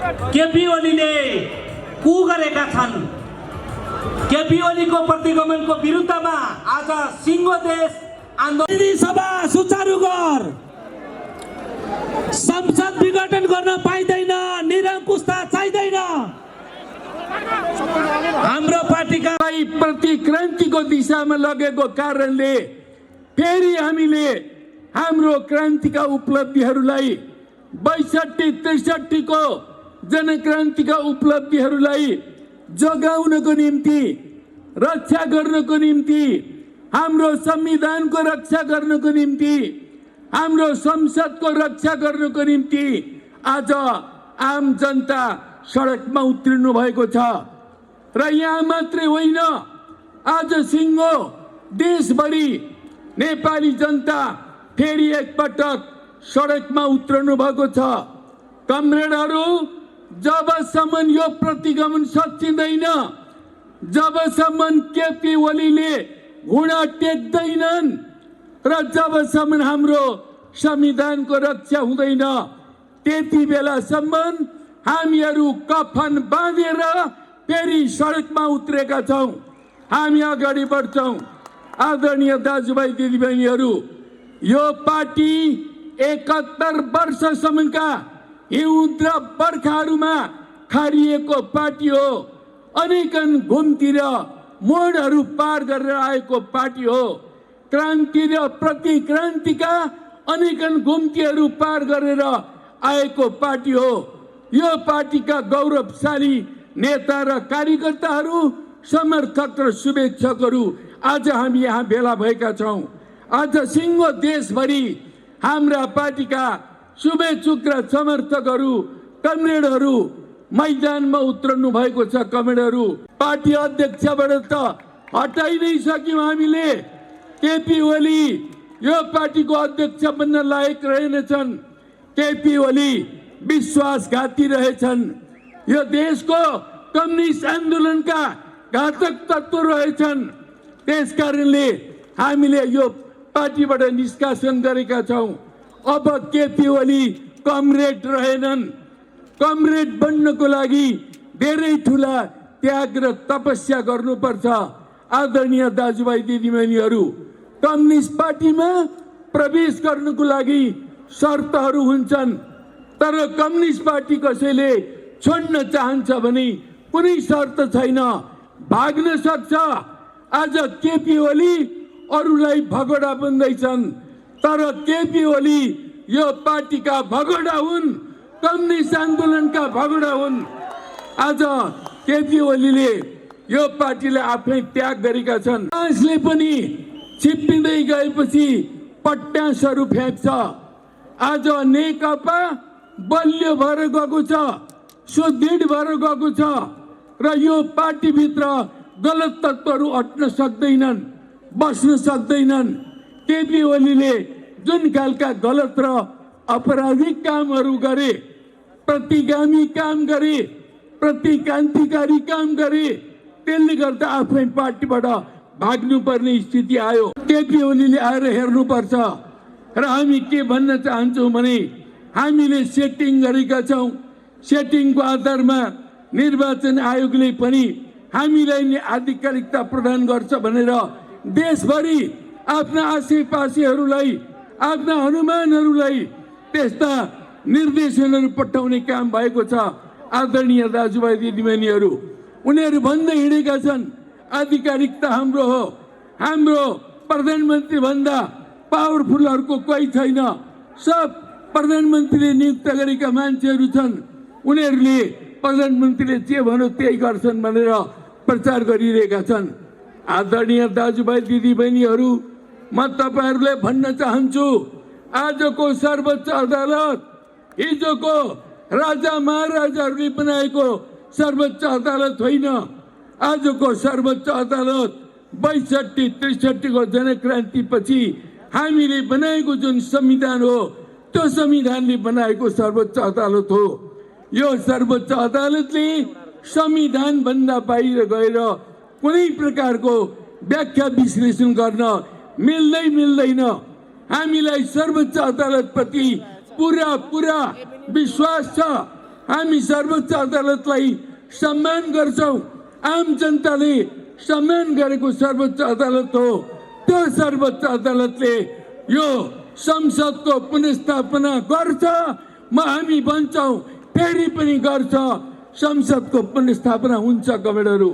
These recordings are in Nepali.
केपी ओलीले कु गरेका छन्। केपी ओलीको प्रतिगमनको विरुद्धमा आज सिङ्गो देश आन्दोलन सभा सुचारू गर, संसद विघटन गर्न पाइँदैन, निरङ्कुशता चाहिँदैन। हाम्रो पार्टीका प्रतिक्रान्तिको दिशामा लगेको कारणले फेरि हामीले हाम्रो क्रान्तिका उपलब्धिहरूलाई 62-63 को जनक्रान्तिका उपलब्धिहरूलाई जोगाउनको निम्ति, रक्षा गर्नको निम्ति, हाम्रो संविधानको रक्षा गर्नको निम्ति, हाम्रो संसदको रक्षा गर्नको निम्ति आज आम जनता सडकमा उत्रिनु भएको छ। र यहाँ मात्रै होइन, आज सिङ्गो देशभरि नेपाली जनता फेरि एकपटक सडकमा उत्रनु भएको छ। कमरेडहरू, जबसम्म यो प्रतिगमन सकिँदैन, जबसम्म केपी ओलीले घुँडा टेक्दैनन् र जबसम्म हाम्रो संविधानको रक्षा हुँदैन, त्यति बेलासम्म हामीहरू कफन बाँधेर फेरि सडकमा उत्रेका छौँ। हामी अगाडि बढ्छौँ। आदरणीय दाजुभाइ दिदीबहिनीहरू, यो पार्टी 71 वर्षसम्मका हिउँद र बर्खाहरूमा खारिएको पार्टी हो। अनेकन घुम्ती र मोडहरू पार गरेर आएको पार्टी हो। क्रान्ति र प्रतिक्रान्तिका अनेकन घुम्तीहरू पार गरेर आएको पार्टी हो। यो पार्टीका गौरवशाली नेता र कार्यकर्ताहरू, समर्थक र शुभेच्छकहरू आज हामी यहाँ भेला भएका छौँ। आज सिङ्गो देशभरि हाम्रा पार्टीका शुभेच्छुक र समर्थकहरू, कमरेडहरू मैदानमा उत्रनु भएको छ। कमरेडहरू, पार्टी अध्यक्षबाट त हटाइ नै सक्यौँ हामीले। केपी ओली यो पार्टीको अध्यक्ष बन्न लायक रहेनछन्। केपी ओली विश्वासघाती रहेछन्। यो देशको कम्युनिस्ट आन्दोलनका घातक तत्त्व रहेछन्। त्यसकारणले हामीले यो पार्टीबाट निष्कासन गरेका छौँ। अब केपी ओली कमरेड रहेनन्। कमरेड बन्नको लागि धेरै ठुला त्याग र तपस्या गर्नुपर्छ। आदरणीय दाजुभाइ दिदीबहिनीहरू, कम्युनिस्ट पार्टीमा प्रवेश गर्नको लागि शर्तहरू हुन्छन्, तर कम्युनिस्ट पार्टी कसैले छोड्न चाहन्छ भने कुनै शर्त छैन, भाग्न सक्छ। आज केपी ओली अरूलाई भगोडा बन्दैछन्, तर केपी ओली यो पार्टीका भगोडा हुन्, कम्युनिस्ट आन्दोलनका भगोडा हुन्। आज केपी ओलीले यो पार्टीले आफै त्याग गरेका छन्। काङ्ग्रेसले पनि छिप्पिँदै गएपछि पट्यासहरू फ्याँक्छ। आज नेकपा बलियो भएर गएको छ, सुदृढ भएर गएको छ र यो पार्टीभित्र गलत तत्त्वहरू हट्न सक्दैनन्, बस्न सक्दैनन्। केपी ओलीले जुन खालका गलत र अपराधिक कामहरू गरे, प्रतिगामी काम गरे, प्रतिक्रान्तिकारी काम गरे, त्यसले गर्दा आफै पार्टीबाट भाग्नुपर्ने स्थिति आयो। केपी ओलीले आएर हेर्नुपर्छ। र हामी के भन्न चाहन्छौँ भने हामीले सेटिङ गरेका छौँ। सेटिङको आधारमा निर्वाचन आयोगले पनि हामीलाई आधिकारिकता प्रदान गर्छ भनेर देशभरि आफ्ना आसेपासेहरूलाई, आफ्ना अनुमानहरूलाई त्यस्ता निर्देशनहरू पठाउने काम भएको छ। आदरणीय दाजुभाइ दिदीबहिनीहरू, उनीहरू भन्दै हिँडेका छन् आधिकारिकता हाम्रो हो। हाम्रो प्रधानमन्त्री भन्दा पावरफुलहरूको कोही छैन। सब प्रधानमन्त्रीले नियुक्त गरेका मान्छेहरू छन्। उनीहरूले प्रधानमन्त्रीले जे भन्यो त्यही गर्छन् भनेर प्रचार गरिरहेका छन्। आदरणीय दाजुभाइ दिदीबहिनीहरू, म तपाईँहरूलाई भन्न चाहन्छु, आजको सर्वोच्च अदालत हिजोको राजा महाराजाहरूले बनाएको सर्वोच्च अदालत होइन। आजको सर्वोच्च अदालत 62-63 को जनक्रान्तिपछि हामीले बनाएको जुन संविधान हो, त्यो संविधानले बनाएको सर्वोच्च अदालत हो। यो सर्वोच्च अदालतले संविधान भन्दा बाहिर गएर कुनै प्रकारको व्याख्या विश्लेषण गर्न मिल्दैन। हामीलाई सर्वोच्च अदालतप्रति पूरा विश्वास छ। हामी सर्वोच्च अदालतलाई सम्मान गर्छौं। आम जनताले सम्मान गरेको सर्वोच्च अदालत हो। त्यो सर्वोच्च अदालतले यो संसदको पुनर्स्थापना गर्छ। हामी भन्छौं फेरि पनि गर्छ। संसदको पुनर्स्थापना हुन्छ कमरेडहरू।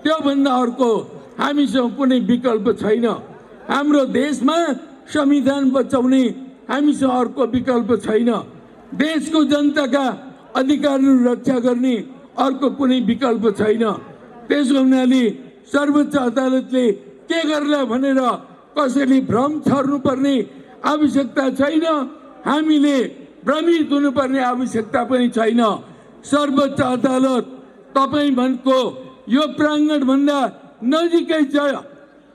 त्यो भन्दा अर्को हामीसँग कुनै विकल्प छैन। हाम्रो देशमा संविधान बचाउने हामीसँग अर्को विकल्प छैन। देशको जनताका अधिकारहरू रक्षा गर्ने अर्को कुनै विकल्प छैन। त्यसो हुनाले सर्वोच्च अदालतले के गर्ला भनेर कसैले भ्रम छर्नुपर्ने आवश्यकता छैन। हामीले भ्रमित हुनुपर्ने आवश्यकता पनि छैन। सर्वोच्च अदालत तपाईं भनेको यो प्राङ्गण भन्दा नजिकै छ।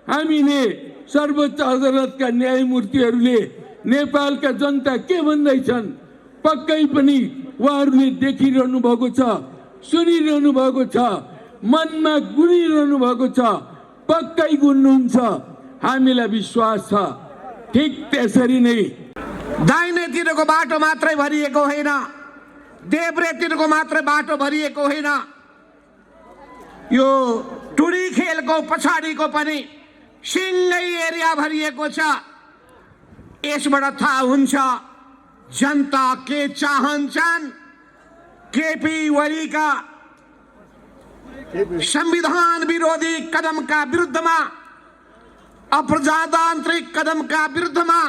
हामीले सर्वोच्च अदालतका न्यायमूर्तिहरूले नेपालका जनता के भन्दैछन् पक्कै पनि उहाँहरूले देखिरहनु भएको छ, सुनिरहनु भएको छ, मनमा गुनिरहनु भएको छ, पक्कै गुन्नुहुन्छ। हामीलाई विश्वास छ। ठिक त्यसरी नै दाहिनेतिरको बाटो मात्रै भरिएको होइन, देब्रेतिरको मात्रै बाटो भरिएको होइन, यो टुडी खेलको पछाडिको पनि सिङ्गै एरिया भरिएको छ। यसबाट थाहा हुन्छ जनता के चाहन्छन्। केपी ओलीका संविधान विरोधी कदमका विरुद्धमा, अप्रजातान्त्रिक कदमका विरुद्धमा,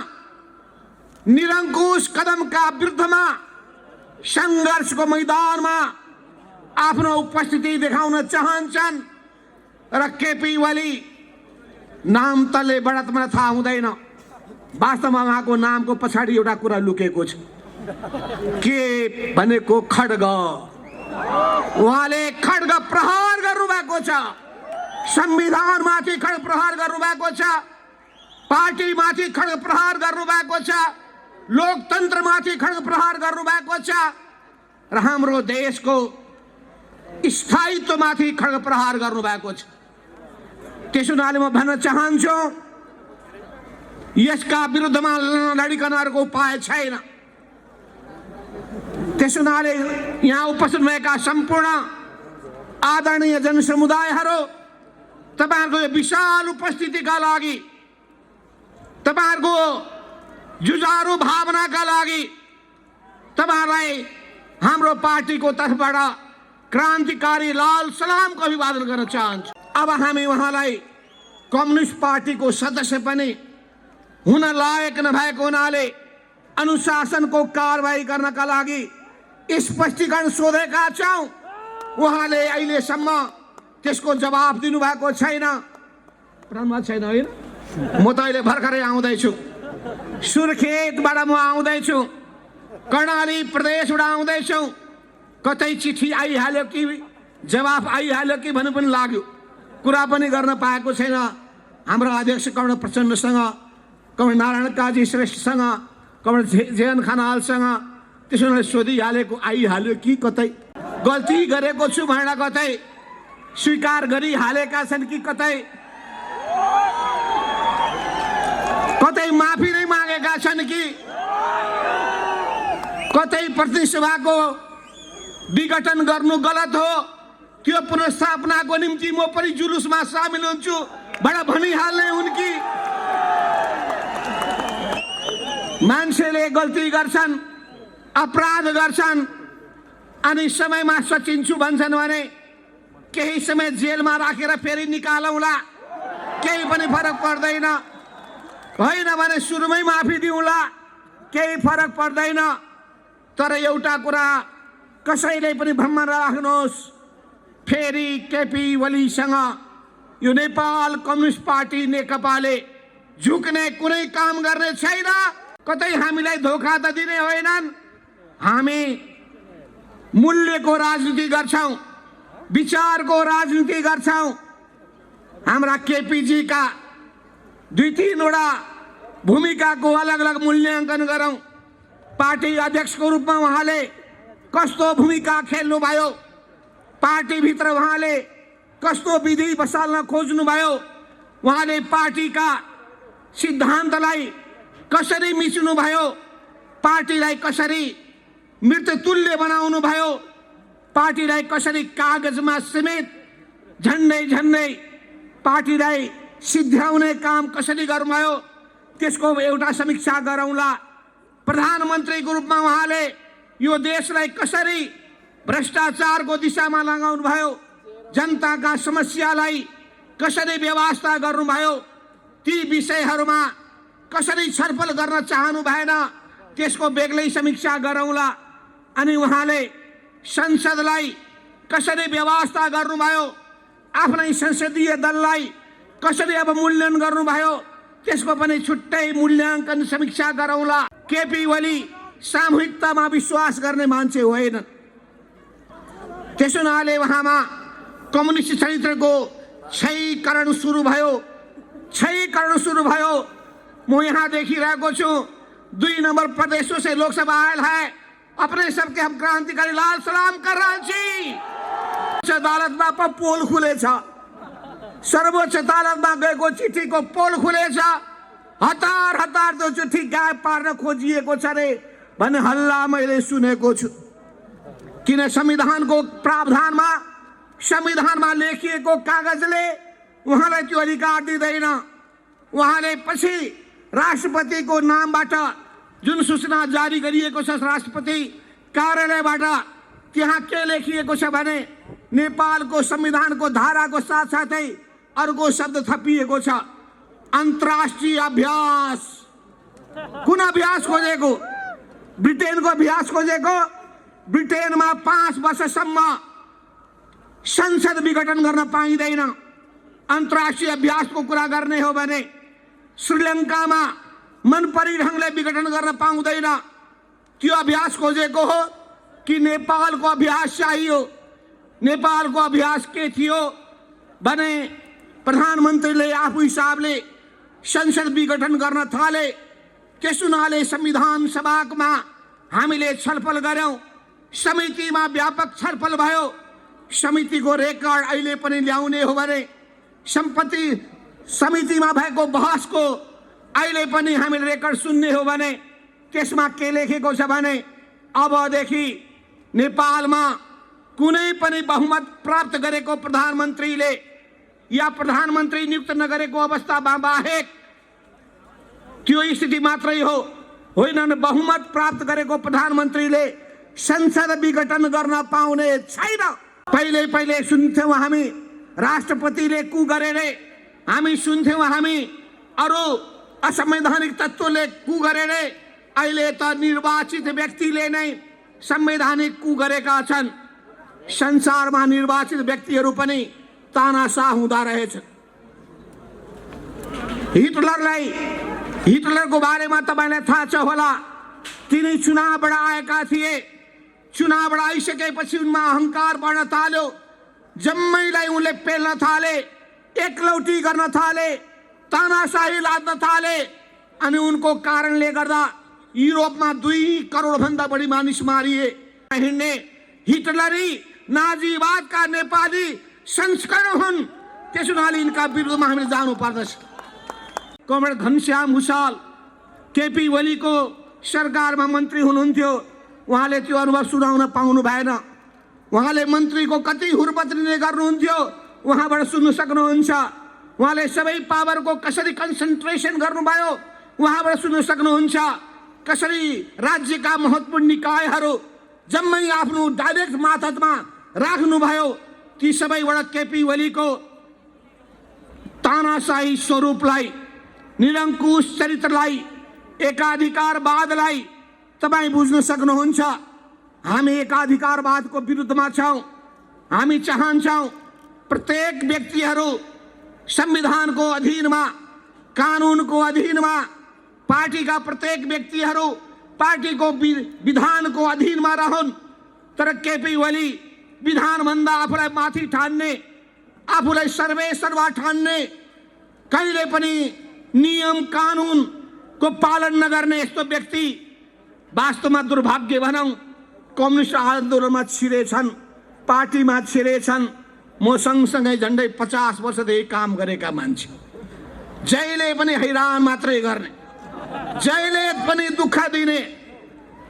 निरङ्कुश कदमका विरुद्धमा संघर्षको मैदानमा आफ्नो उपस्थिति देखाउन चाहन्छन्। र केपी ओली नाम तले बढत मलाई थाहा हुँदैन। वास्तवमा उहाँको नामको पछाडि एउटा कुरा लुकेको छ। के भनेको खड्ग। उहाँले खड्ग प्रहार गर्नुभएको छ। संविधानमाथि खड्ग प्रहार गर्नुभएको छ। पार्टीमाथि खड्ग प्रहार गर्नुभएको छ। लोकतन्त्रमाथि खड्ग प्रहार गर्नुभएको छ। र हाम्रो देशको स्थायित्वमाथि खड्ग प्रहार गर्नुभएको छ। त्यसो हुनाले म भन्न चाहन्छु यसका विरुद्धमा लडिकन अर्को उपाय छैन। त्यसो हुनाले यहाँ उपस्थित भएका सम्पूर्ण आदरणीय जनसमुदायहरू, तपाईहरुको यो विशाल उपस्थितिका लागि, तपाईहरुको जुझारु भावनाका लागि तपाईहरुलाई हाम्रो पार्टीको तर्फबाट क्रान्तिकारी लाल सलामको अभिवादन गर्न चाहन्छु। अब हामी उहाँलाई कम्युनिस्ट पार्टीको सदस्य पनि हुन लायक नभएको हुनाले अनुशासनको कारबाही गर्नका लागि स्पष्टीकरण सोधेका छौं। उहाँले अहिलेसम्म त्यसको जवाब दिनुभएको छैन। प्रणमा छैन होइन? म त अहिले भर्खरै आउँदैछु। सुर्खेतबाट म आउँदैछु। कर्णाली प्रदेशबाट आउँदैछु। कतै चिठी आइहाल्यो कि जवाफ आइहाल्यो कि भन्नु पनि लाग्यो। कुरा पनि गर्न पाएको छैन। हाम्रो अध्यक्ष कमरेड प्रचण्डसँग, कमरेड नारायण काजी श्रेष्ठसँग, कमरेड जेएन खनालसँग त्यसो सोधिहालेको आइहाल्यो कि कतै गल्ती गरेको छु भनेर कतै स्वीकार गरिहालेका छन् कि कतै कतै माफी नै मागेका छन् कि कतै प्रतिनिधि सभाको विघटन गर्नु गलत हो, त्यो पुनर्स्थापनाको निम्ति म पनि जुलुसमा सामेल हुन्छु बडा भनिहाल्ने हुन् कि मान्छेले गल्ती गर्छन्, अपराध गर्छन् अनि समयमा सचिन्छु भन्छन् भने केही समय जेलमा राखेर फेरि निकालौँला, केही पनि फरक पर्दैन। होइन भने सुरुमै माफी दिउँला, केही फरक पर्दैन। तर एउटा कुरा कसैले पनि भ्रममा राख्नुहोस्, फेरि केपी ओलीसँग यो नेपाल कम्युनिस्ट पार्टी नेकपाले झुक्ने कुनै काम गर्ने छैन। कतै हामीलाई धोका त दिने होइनन्। हामी मूल्यको राजनीति गर्छौं, विचारको राजनीति गर्छौं। हाम्रा केपीजी का 2-3 वटा भूमिकाको अलग अलग मूल्याङ्कन गरौं। पार्टी अध्यक्षको रूपमा उहाँले कस्तो भूमिका खेल्नु भयो, पार्टी भित्र उहाँले कस्तो विधि बसाल्न खोज्नु भयो, उहाँले पार्टीका सिद्धान्तलाई कसरी मिच्नु भयो, पार्टीलाई कसरी मृत्युतुल्य बनाउनु भयो। पार्टीलाई कसरी कागजमा समेत झन्डै झन्डै पार्टीलाई सिद्ध्याउने काम कसरी गर्नुभयो त्यसको एउटा समीक्षा गरौँला। प्रधानमन्त्रीको रूपमा उहाँले यो देशलाई कसरी भ्रष्टाचारको दिशामा लगाउनु भयो, जनताका समस्यालाई कसरी व्यवस्था गर्नुभयो, ती विषयहरूमा कसरी छलफल गर्न चाहनु भएन त्यसको बेग्लै समीक्षा गरौँला। अनि उहाँले संसदलाई कसरी व्यवस्था गर्नुभयो, आफ्नै संसदीय दललाई कसरी अब मूल्याङ्कन गर्नुभयो त्यसको पनि छुट्टै मूल्याङ्कन समीक्षा गरौँला। केपी ओली सामूहिकतामा विश्वास गर्ने मान्छे होइन। त्यसो हुनाले उहाँमा कम्युनिस्ट चरित्रको क्षयीकरण सुरु भयो। म यहाँ देखिरहेको छु 2 नंबर प्रदेशों से लोकसभा आयल है, अपने सबके हम क्रांतिकारी लाल सलाम कर रहे हैं। अदालतमा पोल खुलेछ, सर्वोच्च अदालतमा गएको चिठीको पोल खुलेछ। हतार हतार त्यो चिठी गायब पार्न खोजिएको छ रे भन्ने हल्ला मैले सुनेको छु। किन संविधानको प्रावधानमा, संविधानमा लेखिएको कागजले उहाँलाई त्यो अधिकार दिँदैन। उहाँले पछि राष्ट्रपतिको नामबाट जुन सूचना जारी गरिएको छ राष्ट्रपति कार्यालयबाट, त्यहाँ के लेखिएको छ भने नेपालको संविधानको धाराको साथसाथै अर्को शब्द थपिएको छ, अन्तर्राष्ट्रिय अभ्यास। कुन अभ्यास खोजेको? ब्रिटेनको अभ्यास खोजेको। ब्रिटेनमा 5 वर्षसम्म संसद विघटन गर्न पाइँदैन। अन्तर्राष्ट्रिय अभ्यासको कुरा गर्ने हो भने श्रीलङ्कामा मनपरी ढङ्गले विघटन गर्न पाउँदैन। त्यो अभ्यास खोजेको हो कि नेपालको अभ्यास चाहियो? नेपालको अभ्यास के थियो भने प्रधानमन्त्रीले आफू हिसाबले संसद विघटन गर्न थाले। त्यस हुनाले संविधान सभामा हामीले छलफल गर्यौं। समितिमा व्यापक छलफल भयो। समितिको रेकर्ड अहिले पनि ल्याउने हो भने सम्पत्ति समितिमा भएको बहसको अहिले पनि हामीले रेकर्ड सुन्ने हो भने त्यसमा के लेखेको छ भने अबदेखि नेपालमा कुनै पनि बहुमत प्राप्त गरेको प्रधानमन्त्रीले या प्रधानमन्त्री नियुक्त नगरेको अवस्थामा बाहेक त्यो स्थिति मात्रै हो, होइन बहुमत प्राप्त गरेको प्रधानमन्त्रीले संसद विघटन गर्न पाउने छैन। पहिले पहिले सुन्थ्यौं हामी राष्ट्रपतिले कु गरे रे, हामी सुन्थ्यौं हामी अरू असंवैधानिक तत्त्वले कु गरे रे। अहिले त निर्वाचित व्यक्तिले नै संवैधानिक कु गरेका छन्। संसारमा निर्वाचित व्यक्तिहरू पनि तानाशाह हुँदा रहेछ। हिटलरको बारेमा तपाईलाई थाहा छ होला। तिनी चुनावबाट आएका थिए। चुनावबाट आइसकेपछि उनमा अहंकार बढ्न थाल्यो। जम्मैलाई उनले पेल्न थाले, एकलौटी गर्न थाले, तानाशाही लाद्न थाले। अनि उनको कारणले गर्दा युरोपमा 2 करोड भन्दा बढी मानिस मारिए। हिँड्ने हिटलरी नाजीवादका नेपाली संस्करण हुन्। त्यसो हुनाले यिनका विरुद्धमा हामीले जानु पर्दछ। कमरेड घनश्याम भुषाल केपी ओलीको सरकारमा मन्त्री हुनुहुन्थ्यो। उहाँले त्यो अनुभव सुनाउन पाउनु भएन। उहाँले मन्त्रीको कति हुर्बत्रिने गर्नुहुन्थ्यो, उहाँबाट सुन्न सक्नुहुन्छ। उहाँले सबै पावरको कसरी कन्सन्ट्रेसन गर्नुभयो, उहाँबाट सुन्न सक्नुहुन्छ। कसरी राज्यका महत्त्वपूर्ण निकायहरू जम्मै आफ्नो डाइरेक्ट मातहतमा राख्नुभयो। ती सबैबाट केपी ओलीको तानाशाही स्वरूपलाई, निरङ्कुश चरित्रलाई, एकाधिकारवादलाई तपाईँ बुझ्न सक्नुहुन्छ। हामी एकाधिकारवादको विरुद्धमा छौँ। हामी चाहन्छौँ प्रत्येक व्यक्तिहरू संविधानको अधीनमा, कानुनको अधीनमा, पार्टीका प्रत्येक व्यक्तिहरू पार्टीको विधानको अधीनमा रहन्। तर केपी ओली विधानभन्दा आफूलाई माथि ठान्ने, आफूलाई सर्वेसर्वा ठान्ने, कहिले पनि नियम कानुनको पालन नगर्ने यस्तो व्यक्ति वास्तवमा दुर्भाग्य भनौँ कम्युनिस्ट आन्दोलनमा छिरेछन्, पार्टीमा छिरेछन्। म सँगसँगै झन्डै 50 वर्षदेखि काम गरेका मान्छे। जहिले पनि हैरान मात्रै गर्ने, जहिले पनि दुःख दिने,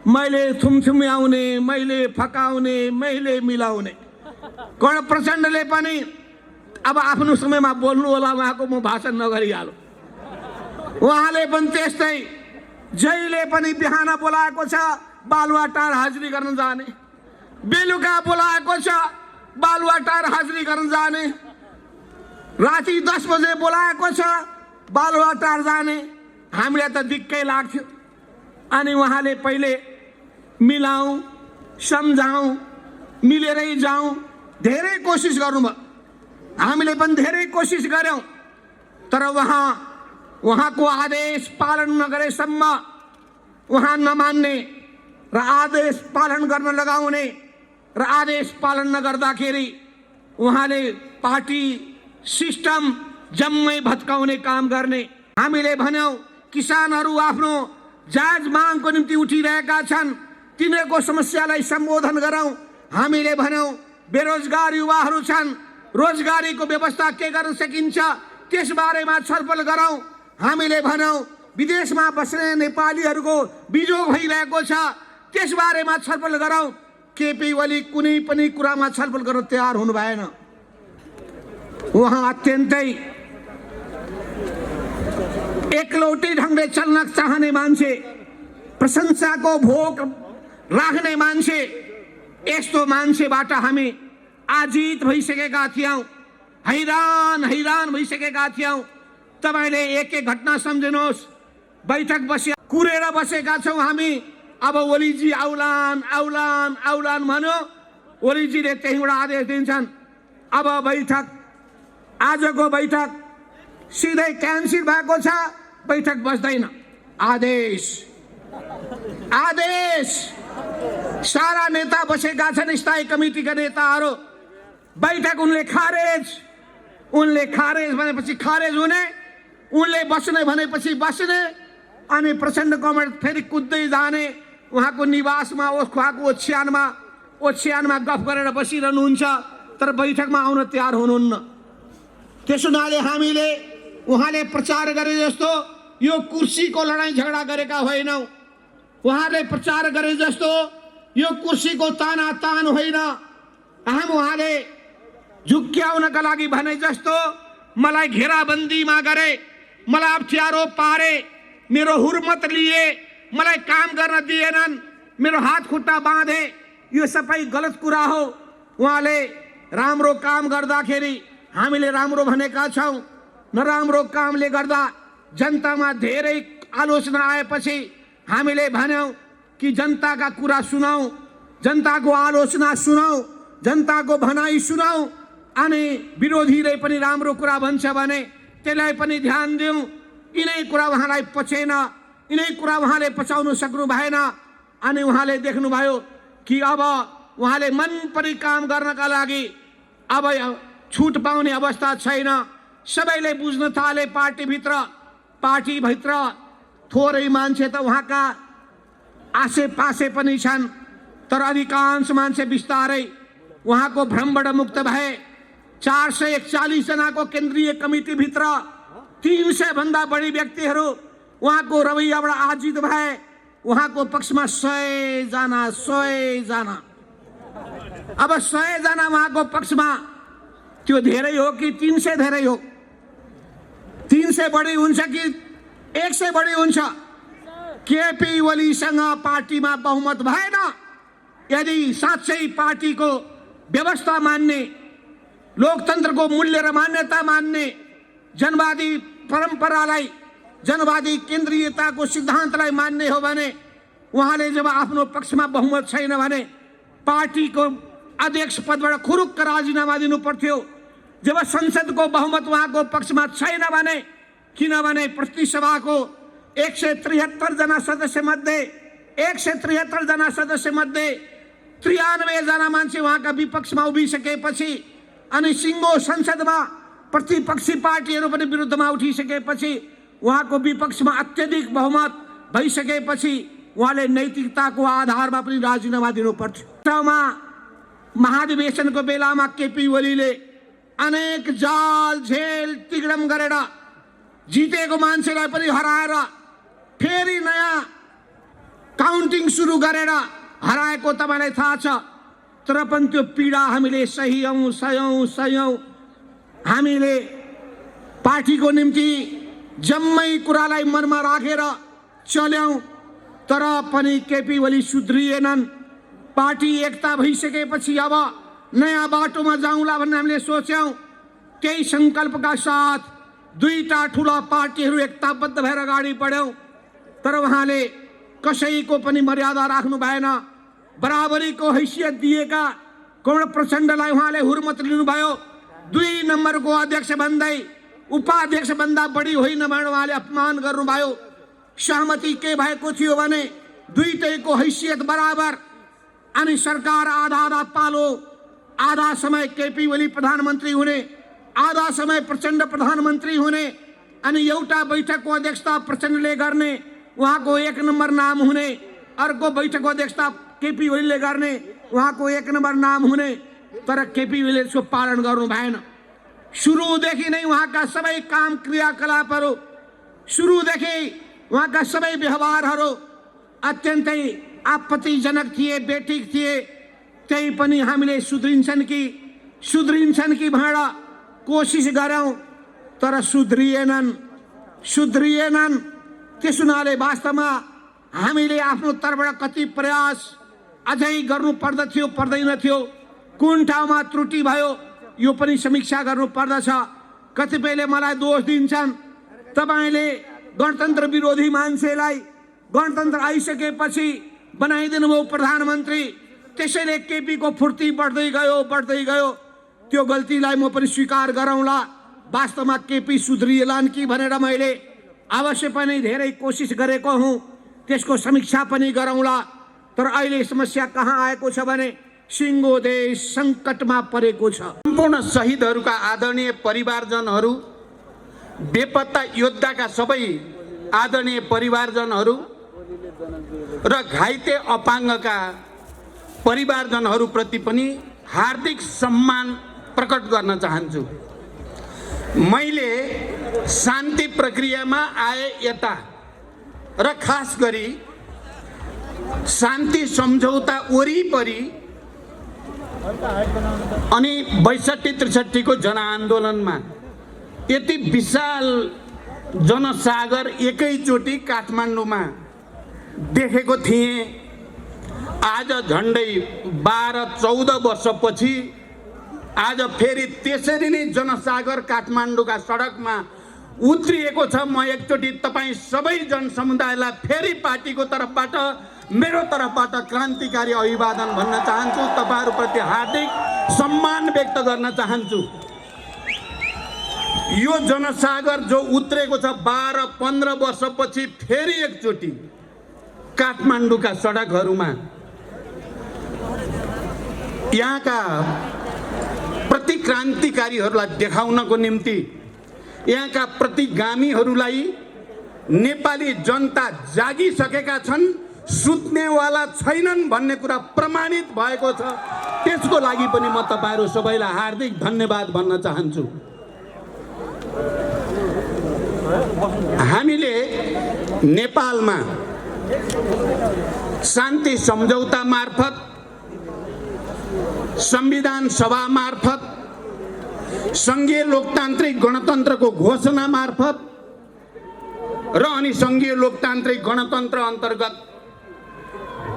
मैले थुमथुम्याउने, मैले फकाउने, मैले मिलाउने। गण प्रचण्डले पनि अब आफ्नो समयमा बोल्नु होला, उहाँको म भाषण नगरिहालु। उहाँले पनि त्यस्तै जहिले पनि बिहान बोलाएको छ बालुवाटार हाजिरी गर्न जाने, बेलुका बोलाएको छ बालुवाटार हाजिरी गर्न जाने, राति 10 बजे बोलाएको छ बालुवाटार जाने। हामीलाई त दिक्कै लाग्थ्यो। अनि उहाँले पहिले मिलाऊ, सम्झाऊ, मिलेरै जाऊ धेरै कोसिस गर्नुभयो। हामीले पनि धेरै कोसिस गर्यौं, तर उहाँको आदेश पालन नगरेसम्म उहाँ नमान्ने र आदेश पालन गर्न लगाउने र आदेश पालन नगर्दाखेरि उहाँले पार्टी सिस्टम जम्मै भत्काउने काम गर्ने। हामीले भन्यौं किसानहरू आफ्नो जायज मागको निम्ति उठिरहेका छन्, तिनीहरूको समस्यालाई सम्बोधन गरौं। हामीले भन्यौं बेरोजगार युवाहरू छन्, रोजगारीको व्यवस्था के गर्न सकिन्छ त्यसबारेमा छलफल गरौं। हामीले भन्यौं विदेशमा बस्ने नेपालीहरूको बिजोग भइरहेको छ, त्यसबारेमा छलफल गरौं। केपी ओली कुनै पनि कुरामा छलफल गर्न तयार हुनु भएन। उहाँ अत्यन्तै एकलौटी ढंगले चल्न चाहने मान्छे, प्रशंसाको भोग राख्ने मान्छे, यस्तो मान्छेबाट हामी आजित भइसकेका थियौं, हैरान भइसकेका थियौं। तपाईले एक घटना सम्झिनुहोस्। बैठक कुरेर बसेका छौं हामी। अब ओलीजी आउलान आउलान आउलान भन्यो, ओलीजीले त्यहीँबाट आदेश दिन्छन्। अब बैठक, आजको बैठक सिधै क्यान्सल भएको छ, बैठक बस्दैन। आदेश आदेश सारा नेता बसेका छन्, स्थायी कमिटीका नेताहरू। बैठक उनले खारेज भनेपछि खारेज हुने, उनले बस्ने भनेपछि बस्ने, अनि प्रचण्ड गभर्नमेन्ट फेरि कुद्दै जाने। उहाँको निवासमा उहाँको ओछ्यानमा गफ गरेर बसिरहनुहुन्छ, तर बैठकमा आउन तयार हुनुहुन्न। त्यसो हुनाले हामीले उहाँले प्रचार गरे जस्तो यो कुर्सीको लडाईँ झगडा गरेका होइनौं। उहाँले प्रचार गरे जस्तो यो कुर्सीको तानातान होइन। उहाँले झुक्क्याउनका लागि भने जस्तो मलाई घेराबन्दीमा गरे, मलाई अप्ठ्यारो पारे, मेरो हुर्मत लिए, मलाई काम गर्न दिएनन्, मेरो हात खुट्टा बाँधे, यो सबै गलत कुरा हो। उहाँले राम्रो काम गर्दाखेरि हामीले राम्रो भनेका छौं, नराम्रो कामले गर्दा जनतामा धेरै आलोचना आएपछि हामीले भन्यौं कि जनताका कुरा सुनौ, जनताको आलोचना सुनौ, जनताको भनाई सुनौ, अनि विरोधीले पनि राम्रो कुरा भन्छ भने त्यसलाई पनि ध्यान दिउँ। यिनै कुरा उहाँलाई पचेन, यिनै कुरा उहाँले पचाउन सक्नु भएन। अनि उहाँले देख्नुभयो कि अब उहाँले मन परी काम गर्नका लागि अब छुट पाउने अवस्था छैन। सबैले बुझ्न थाले पार्टीभित्र थोरै मान्छे त उहाँका आसेपासे पनि छन्, तर अधिकांश मान्छे बिस्तारै उहाँको भ्रमबाट मुक्त भए। 441 जनाको केन्द्रीय कमिटीभित्र 300 भन्दा बढी व्यक्तिहरू उहाँको रवैयाबाट आजित भए। उहाँको पक्षमा 100 जना। अब 100 जना उहाँको पक्षमा, त्यो धेरै हो कि 300 धेरै हो? 300 बढी हुन्छ कि 100 बढी हुन्छ? केपी ओलीसँग पार्टीमा बहुमत भएन। यदि साँच्चै पार्टीको व्यवस्था मान्ने, लोकतन्त्रको मूल्य र मान्यता मान्ने, जनवादी परम्परालाई, जनवादी केन्द्रीयताको सिद्धान्तलाई मान्ने हो भने उहाँले जब आफ्नो पक्षमा बहुमत छैन भने पार्टीको अध्यक्ष पदबाट खुरुक्क राजीनामा दिनु पर्थ्यो। जब संसदको बहुमत उहाँको पक्षमा छैन भने, किनभने प्रतिसभाको 173 जना सदस्य मध्ये 93 जना मान्छे उहाँका विपक्षमा उभिसकेपछि, अनि सिङ्गो संसदमा प्रतिपक्षी पार्टीहरू पनि विरुद्धमा उठिसकेपछि, उहाँको विपक्षमा अत्यधिक बहुमत भइसकेपछि उहाँले नैतिकताको आधारमा पनि राजीनामा दिनु पर्थ्यो। महाधिवेशनको बेलामा केपी ओलीले अनेक जाल झेल तिगडम गरेर जितेको मान्छेलाई पनि हराएर फेरि नयाँ काउन्टिङ सुरु गरेर हराएको तपाईँलाई थाहा छ। तर पनि त्यो पीडा हामीले सयौँ हामीले पार्टीको निम्ति जम्मै कुरालाई मनमा राखेर चल्यौं। तर पनि केपी ओली सुध्रिएनन्। पार्टी एकता भइसकेपछि अब नयाँ बाटोमा जाउँला भन्ने हामीले सोच्यौं। त्यही संकल्पका साथ दुईटा ठुला पार्टीहरू एकताबद्ध भएर अगाडि बढ्यौं। तर उहाँले कसैको पनि मर्यादा राख्नु भएन। बराबरीको हैसियत दिएका कमल प्रचण्डलाई उहाँले हुर्मत लिनुभयो। 2 नम्बरको अध्यक्ष भन्दै उपाध्यक्ष भन्दा बढी होइन भनेर उहाँले अपमान गर्नुभयो। सहमति के भएको थियो भने दुईटैको हैसियत बराबर, अनि सरकार आधा पालो, आधा समय केपी ओली प्रधानमन्त्री हुने, आधा समय प्रचण्ड प्रधानमन्त्री हुने, अनि एउटा बैठकको अध्यक्षता प्रचण्डले गर्ने, उहाँको 1 नम्बर नाम हुने, अर्को बैठकको अध्यक्षता केपी ओलीले गर्ने, उहाँको 1 नम्बर नाम हुने। तर केपी ओलीले यसको पालन गर्नु भएन। सुरुदेखि नै उहाँका सबै काम क्रियाकलापहरू, सुरुदेखि उहाँका सबै व्यवहारहरू अत्यन्तै आपत्तिजनक थिए, बेठिक थिए। त्यही पनि हामीले सुध्रिन्छन् कि भनेर कोसिस गऱ्यौं, तर सुध्रिएनन्। त्यस हुनाले वास्तवमा हामीले आफ्नो तर्फबाट कति प्रयास अझै गर्नु पर्दथ्यो, पर्दैनथ्यो, कुन ठाउँमा त्रुटि भयो यो पनि समीक्षा गर्नु पर्दछ। कतिपयले मलाई दोष दिन्छन्, तपाईले गणतन्त्र विरोधी मान्छेलाई गणतन्त्र आइसकेपछि बनाइदिनु भयो प्रधानमन्त्री, त्यसैले केपी को फुर्ती बढ्दै गयो। त्यो गल्तीलाई म पनि स्वीकार गरौँला। वास्तवमा केपी सुध्रिएलान् कि भनेर मैले अवश्य पनि धेरै कोसिस गरेको हुँ, त्यसको समीक्षा पनि गरौँला। तर अहिले समस्या कहाँ आएको छ भने सिङ्गो देश सङ्कटमा परेको छ। सम्पूर्ण शहीदहरूका आदरणीय परिवारजनहरू, बेपत्ता योद्धाका सबै आदरणीय परिवारजनहरू र घाइते अपाङ्गका परिवारजनहरूप्रति पनि हार्दिक सम्मान प्रकट गर्न चाहन्छु। मैले शान्ति प्रक्रियामा आए यता र खास गरी शान्ति सम्झौता वरिपरि अनि 62-63 को जनआन्दोलनमा यति विशाल जनसागर एकैचोटि काठमाडौँमा देखेको थिएँ। आज झन्डै 12-14 वर्षपछि आज फेरि त्यसरी नै जनसागर काठमाडौँका सडकमा उत्रिएको छ। म एकचोटि तपाईँ सबै जनसमुदायलाई फेरि पार्टीको तर्फबाट, मेरो तर्फबाट क्रान्तिकारी अभिवादन भन्न चाहन्छु। तपाईहरुप्रति हार्दिक सम्मान व्यक्त गर्न चाहन्छु। यो जनसागर जो उत्रेको छ 12-15 वर्षपछि फेरि एकचोटि काठमाडौँका सडकहरूमा यहाँका प्रतिक्रान्तिकारीहरूलाई देखाउनको निम्ति, यहाँका प्रतिगामीहरूलाई नेपाली जनता जागिसकेका छन्, सुत्नेवाला छैनन् भन्ने कुरा प्रमाणित भएको छ। त्यसको लागि पनि म तपाईहरु सबैलाई हार्दिक धन्यवाद भन्न चाहन्छु। हामीले नेपालमा शान्ति सम्झौता मार्फत, संविधान सभा मार्फत, संघीय लोकतान्त्रिक गणतन्त्रको घोषणा मार्फत र अनि संघीय लोकतान्त्रिक गणतन्त्र अन्तर्गत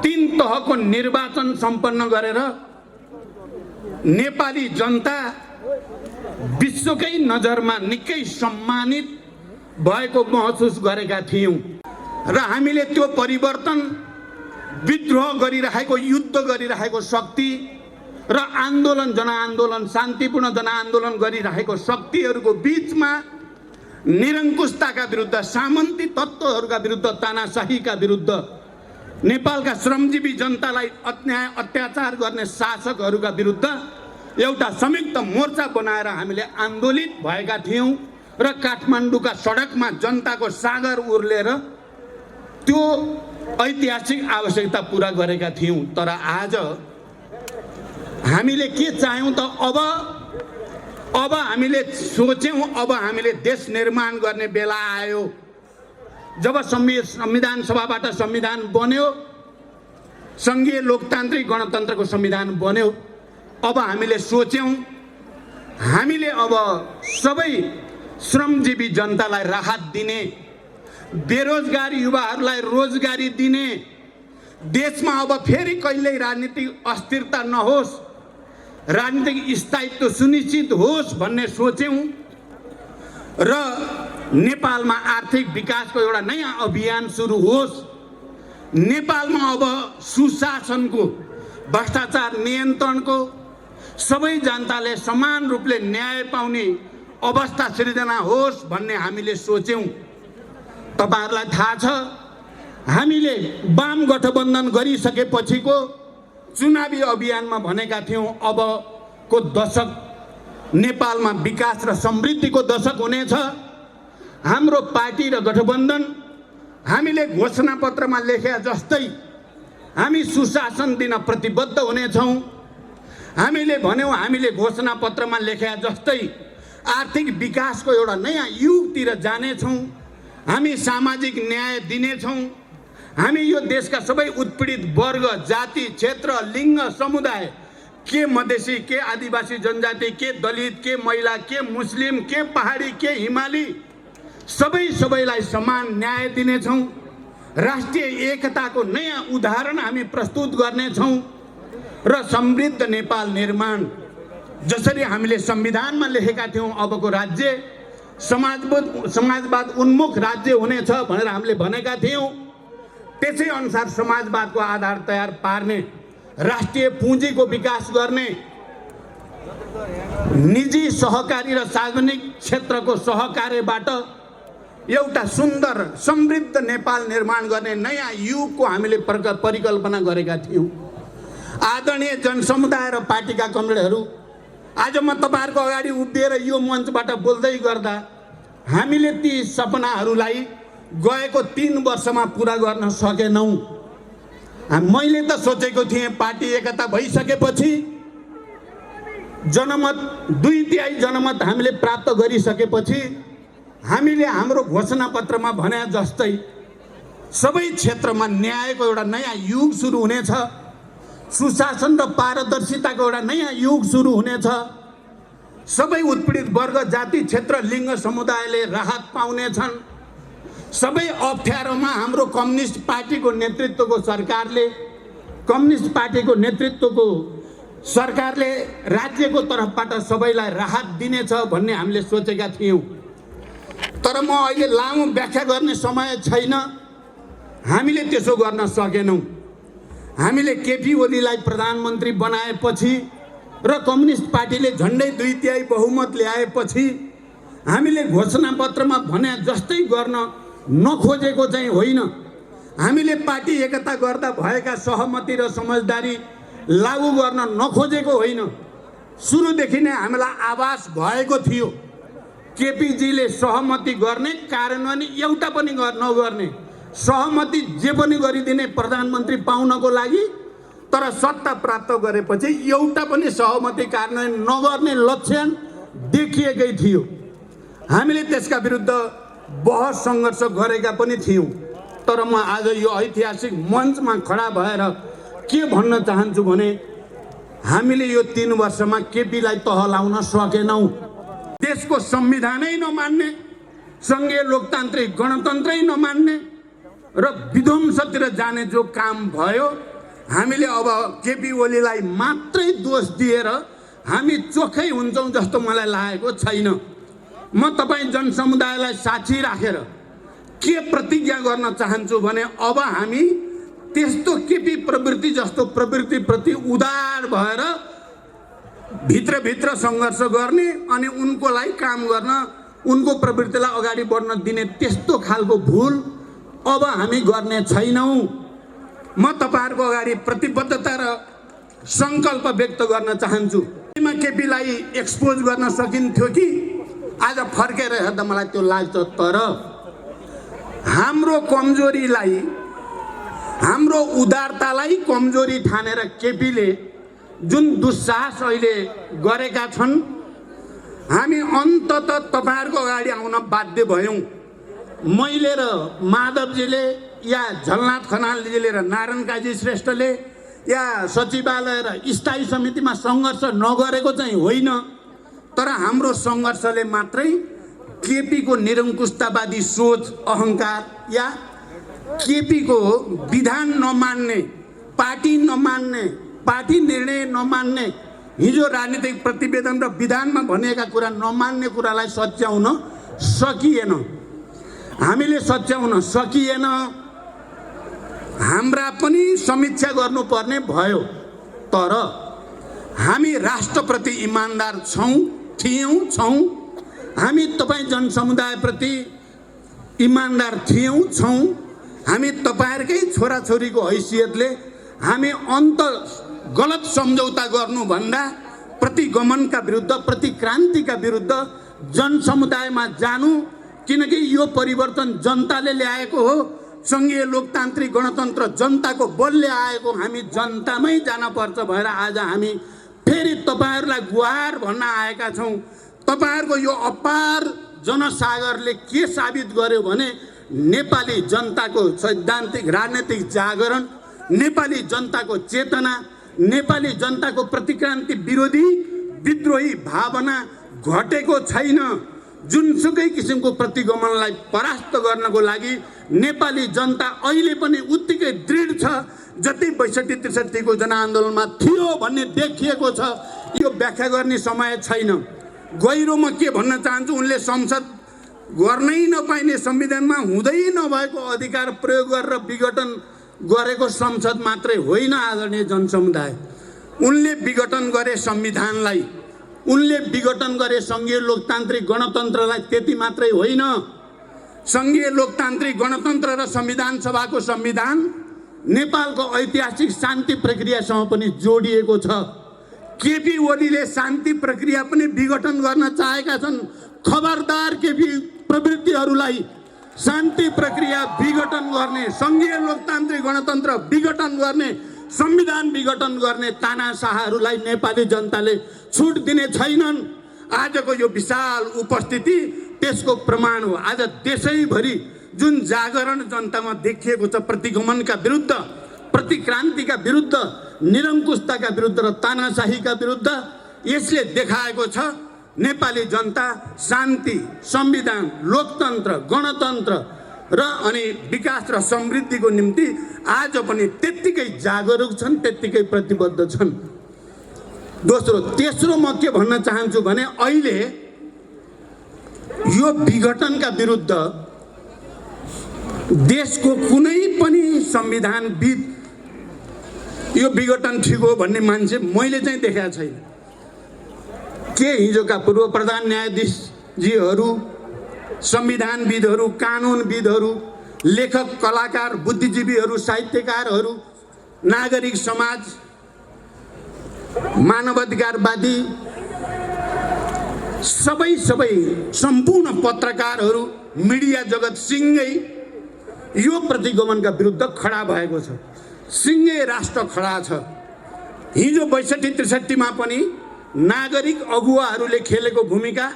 3 तहको निर्वाचन सम्पन्न गरेर नेपाली जनता विश्वकै नजरमा निकै सम्मानित भएको महसुस गरेका थियौं र हामीले त्यो परिवर्तन, विद्रोह गरिरहेको, युद्ध गरिरहेको शक्ति र आन्दोलन, जनआन्दोलन, शान्तिपूर्ण जनआन्दोलन गरिरहेको शक्तिहरूको बीचमा निरङ्कुशताका विरुद्ध, सामन्ती तत्त्वहरूका विरुद्ध, तानाशाहीका विरुद्ध, नेपालका श्रमजीवी जनतालाई अन्याय अत्याचार गर्ने शासकहरूका विरुद्ध एउटा संयुक्त मोर्चा बनाएर हामीले आन्दोलित भएका थियौं र काठमाडौँका सडकमा जनताको सागर उर्लेर त्यो ऐतिहासिक आवश्यकता पूरा गरेका थियौं। तर आज हामीले के चाह्यौं त अब हामीले सोच्यौं, अब हामीले देश निर्माण गर्ने बेला आयो। जब संविधान सभाबाट संविधान बन्यो सङ्घीय लोकतान्त्रिक गणतन्त्रको संविधान बन्यो। अब हामीले सोच्यौँ हामीले अब सबै श्रमजीवी जनतालाई राहत दिने, बेरोजगार युवाहरूलाई रोजगारी दिने, देशमा अब फेरि कहिल्यै राजनीतिक अस्थिरता नहोस्, राजनीतिक स्थायित्व सुनिश्चित होस् भन्ने सोच्यौँ र नेपालमा आर्थिक विकासको एउटा नयाँ अभियान सुरु होस्। नेपालमा अब सुशासनको, भ्रष्टाचार नियन्त्रणको, सबै जनताले समान रूपले न्याय पाउने अवस्था सृजना होस् भन्ने हामीले सोच्यौँ। तपाईहरुलाई थाहा छ हामीले वाम गठबन्धन गरिसकेपछिको चुनावी अभियानमा भनेका थियौँ अबको दशक नेपालमा विकास र समृद्धिको दशक हुनेछ। हाम्रो पार्टी र गठबन्धन हामीले घोषणापत्रमा लेखे जस्तै हामी सुशासन दिन प्रतिबद्ध हुनेछौँ। हामीले भन्यौँ हामीले घोषणापत्रमा लेखे जस्तै आर्थिक विकासको एउटा नयाँ युगतिर जानेछौँ। हामी सामाजिक न्याय दिनेछौँ। हामी यो देशका सबै उत्पीडित वर्ग, जाति, क्षेत्र, लिङ्ग, समुदाय, के मधेसी, के आदिवासी जनजाति, के दलित, के महिला, के मुस्लिम, के पहाडी, के हिमाली, सबैलाई समान न्याय दिनेछौँ। राष्ट्रिय एकताको नयाँ उदाहरण हामी प्रस्तुत गर्नेछौँ र समृद्ध नेपाल निर्माण जसरी हामीले संविधानमा लेखेका थियौँ अबको राज्य समाजवाद उन्मुख राज्य हुनेछ भनेर हामीले भनेका थियौँ, त्यसै अनुसार समाजवादको आधार तयार पार्ने, राष्ट्रिय पुँजीको विकास गर्ने, निजी सहकारी र सार्वजनिक क्षेत्रको सहकार्यबाट एउटा सुन्दर समृद्ध नेपाल निर्माण गर्ने नयाँ युगको हामीले परिकल्पना गरेका थियौँ। आदरणीय जनसमुदाय र पार्टीका कमरेडहरू, आज म तपाईहरुको अगाडि उभिएर यो मञ्चबाट बोल्दै गर्दा हामीले ती सपनाहरूलाई गएको 3 वर्षमा पुरा गर्न सकेनौँ। मैले त सोचेको थिएँ पार्टी एकता भइसकेपछि जनमत 2/3 जनमत हामीले प्राप्त गरिसकेपछि हामीले हाम्रो घोषणापत्रमा भने जस्तै सबै क्षेत्रमा न्यायको एउटा नयाँ युग सुरु हुनेछ, सुशासन र पारदर्शिताको एउटा नयाँ युग सुरु हुनेछ, सबै उत्पीडित वर्ग, जाति, क्षेत्र, लिङ्ग, समुदायले राहत पाउनेछन्। सबै अप्ठ्यारोमा हाम्रो कम्युनिस्ट पार्टीको नेतृत्वको सरकारले राज्यको तर्फबाट सबैलाई राहत दिनेछ भन्ने हामीले सोचेका थियौँ। तर म अहिले लामो व्याख्या गर्ने समय छैन, हामीले त्यसो गर्न सकेनौँ। हामीले केपी ओलीलाई प्रधानमन्त्री बनाएपछि र कम्युनिस्ट पार्टीले झन्डै 2/3 बहुमत ल्याएपछि हामीले घोषणापत्रमा भने जस्तै गर्न नखोजेको चाहिँ होइन। हामीले पार्टी एकता गर्दा भएका सहमति र समझदारी लागू गर्न नखोजेको होइन। सुरुदेखि नै हामीलाई आभास भएको थियो केपीजीले सहमति गर्ने, कार्यान्वयन एउटा पनि नगर्ने, सहमति जे पनि गरिदिने प्रधानमन्त्री पाउनको लागि, तर सत्ता प्राप्त गरेपछि एउटा पनि सहमति कार्यान्वयन नगर्ने लक्षण देखिएकै थियो। हामीले त्यसका विरुद्ध बहस सङ्घर्ष गरेका पनि थियौँ। तर म आज यो ऐतिहासिक मञ्चमा खडा भएर के भन्न चाहन्छु भने हामीले यो 3 वर्षमा केपीलाई तह लाउन सकेनौँ। देशको संविधानै नमान्ने, सङ्घीय लोकतान्त्रिक गणतन्त्रै नमान्ने र विध्वंसतिर जाने जो काम भयो, हामीले अब केपी ओलीलाई मात्रै दोष दिएर हामी चोखै हुन्छौँ जस्तो मलाई लागेको छैन। म तपाईँ जनसमुदायलाई साक्षी राखेर के प्रतिज्ञा गर्न चाहन्छु भने अब हामी त्यस्तो केपी प्रवृत्ति जस्तो प्रवृत्तिप्रति उदार भएर भित्रभित्र सङ्घर्ष गर्ने अनि उनकोलाई काम गर्न, उनको प्रवृत्तिलाई अगाडि बढ्न दिने त्यस्तो खालको भुल अब हामी गर्ने छैनौँ। म तपाईँहरूको अगाडि प्रतिबद्धता र सङ्कल्प व्यक्त गर्न चाहन्छु। केपीलाई एक्सपोज गर्न सकिन्थ्यो कि आज फर्केर हेर्दा मलाई त्यो लाग्छ। तर हाम्रो कमजोरीलाई, हाम्रो उदारतालाई कमजोरी ठानेर केपीले जुन दुस्साहस अहिले गरेका छन्, हामी अन्ततः तपाईँहरूको अगाडि आउन बाध्य भयौँ। मैले र माधवजीले या झलनाथ खनालजीले र नारायण काजी श्रेष्ठले या सचिवालय र स्थायी समितिमा सङ्घर्ष नगरेको चाहिँ होइन, तर हाम्रो सङ्घर्षले मात्रै केपीको निरङ्कुशतावादी सोच अहङ्कार या केपीको विधान नमान्ने, पार्टी नमान्ने, पार्टी निर्णय नमान्ने, हिजो राजनीतिक प्रतिवेदन र विधानमा भनिएका कुरा नमान्ने कुरालाई सच्याउन सकिएन। हामीले सच्याउन सकिएन। हाम्रा पनि समीक्षा गर्नुपर्ने भयो, तर हामी राष्ट्रप्रति इमान्दार छौँ। हामी तपाईँ जनसमुदायप्रति इमान्दार छौँ। हामी तपाईँहरूकै छोराछोरीको हैसियतले हामी गलत सम्झौता गर्नुभन्दा प्रतिगमनका विरुद्ध, प्रतिक्रान्तिका विरुद्ध जनसमुदायमा जानु, किनकि यो परिवर्तन जनताले ल्याएको हो। सङ्घीय लोकतान्त्रिक गणतन्त्र जनताको बलले आएको, हामी जनतामै जानुपर्छ भएर आज हामी फेरि तपाईँहरूलाई गुहार भन्न आएका छौँ। तपाईँहरूको यो अपार जनसागरले के साबित गर्यो भने नेपाली जनताको सैद्धान्तिक राजनीतिक जागरण, नेपाली जनताको चेतना, नेपाली जनताको प्रतिक्रान्ति विरोधी विद्रोही भावना घटेको छैन। जुनसुकै किसिमको प्रतिगमनलाई परास्त गर्नको लागि नेपाली जनता अहिले पनि उत्तिकै दृढ छ जति ६२-६३ को जनआन्दोलनमा थियो भन्ने देखिएको छ। यो व्याख्या गर्ने समय छैन। गहिरोमा के भन्न चाहन्छु, उनले संसद गर्नै नपाइने, संविधानमा हुँदै नभएको अधिकार प्रयोग गरेर विघटन गरेको संसद मात्रै होइन आदरणीय जनसमुदाय। उनले विघटन गरे संविधानलाई, उनले विघटन गरे सङ्घीय लोकतान्त्रिक गणतन्त्रलाई। त्यति मात्रै होइन, सङ्घीय लोकतान्त्रिक गणतन्त्र र संविधान सभाको संविधान नेपालको ऐतिहासिक शान्ति प्रक्रियासँग पनि जोडिएको छ। केपी ओलीले शान्ति प्रक्रिया पनि विघटन गर्न चाहेका छन्। खबरदार केपी प्रवृत्तिहरूलाई शान्ति प्रक्रिया विघटन गर्ने, सङ्घीय लोकतान्त्रिक गणतन्त्र विघटन गर्ने, संविधान विघटन गर्ने तानाशाहहरूलाई नेपाली जनताले छुट दिने छैनन्। आजको यो विशाल उपस्थिति त्यसको प्रमाण हो। आज देशैभरि जुन जागरण जनतामा देखिएको छ प्रतिगमनका विरुद्ध, प्रतिक्रान्तिका विरुद्ध, निरङ्कुशताका विरुद्ध र तानाशाहीका विरुद्ध, यसले देखाएको छ नेपाली जनता शान्ति, संविधान, लोकतन्त्र, गणतन्त्र र अनि विकास र समृद्धिको निम्ति आज पनि त्यत्तिकै जागरुक छन्, त्यत्तिकै प्रतिबद्ध छन्। तेस्रो म के भन्न चाहन्छु भने अहिले यो विघटनका विरुद्ध देशको कुनै पनि संविधानविद यो विघटन ठिक हो भन्ने मान्छे मैले चाहिँ देखाएको छैन। के हिजोका पूर्व प्रधान न्यायाधीशजीहरू, संविधानविदहरू, कानुनविदहरू, लेखक, कलाकार, बुद्धिजीवीहरू, साहित्यकारहरू, नागरिक समाज, मानवाधिकारवादी, सबै सम्पूर्ण पत्रकारहरू, मिडिया जगत सिङ्गै यो प्रतिगमनका विरुद्ध खडा भएको छ। सिङ्गै राष्ट्र खडा छ। हिजो ६२-६३ मा पनि नागरिक अगुवाहरूले खेलेको भूमिका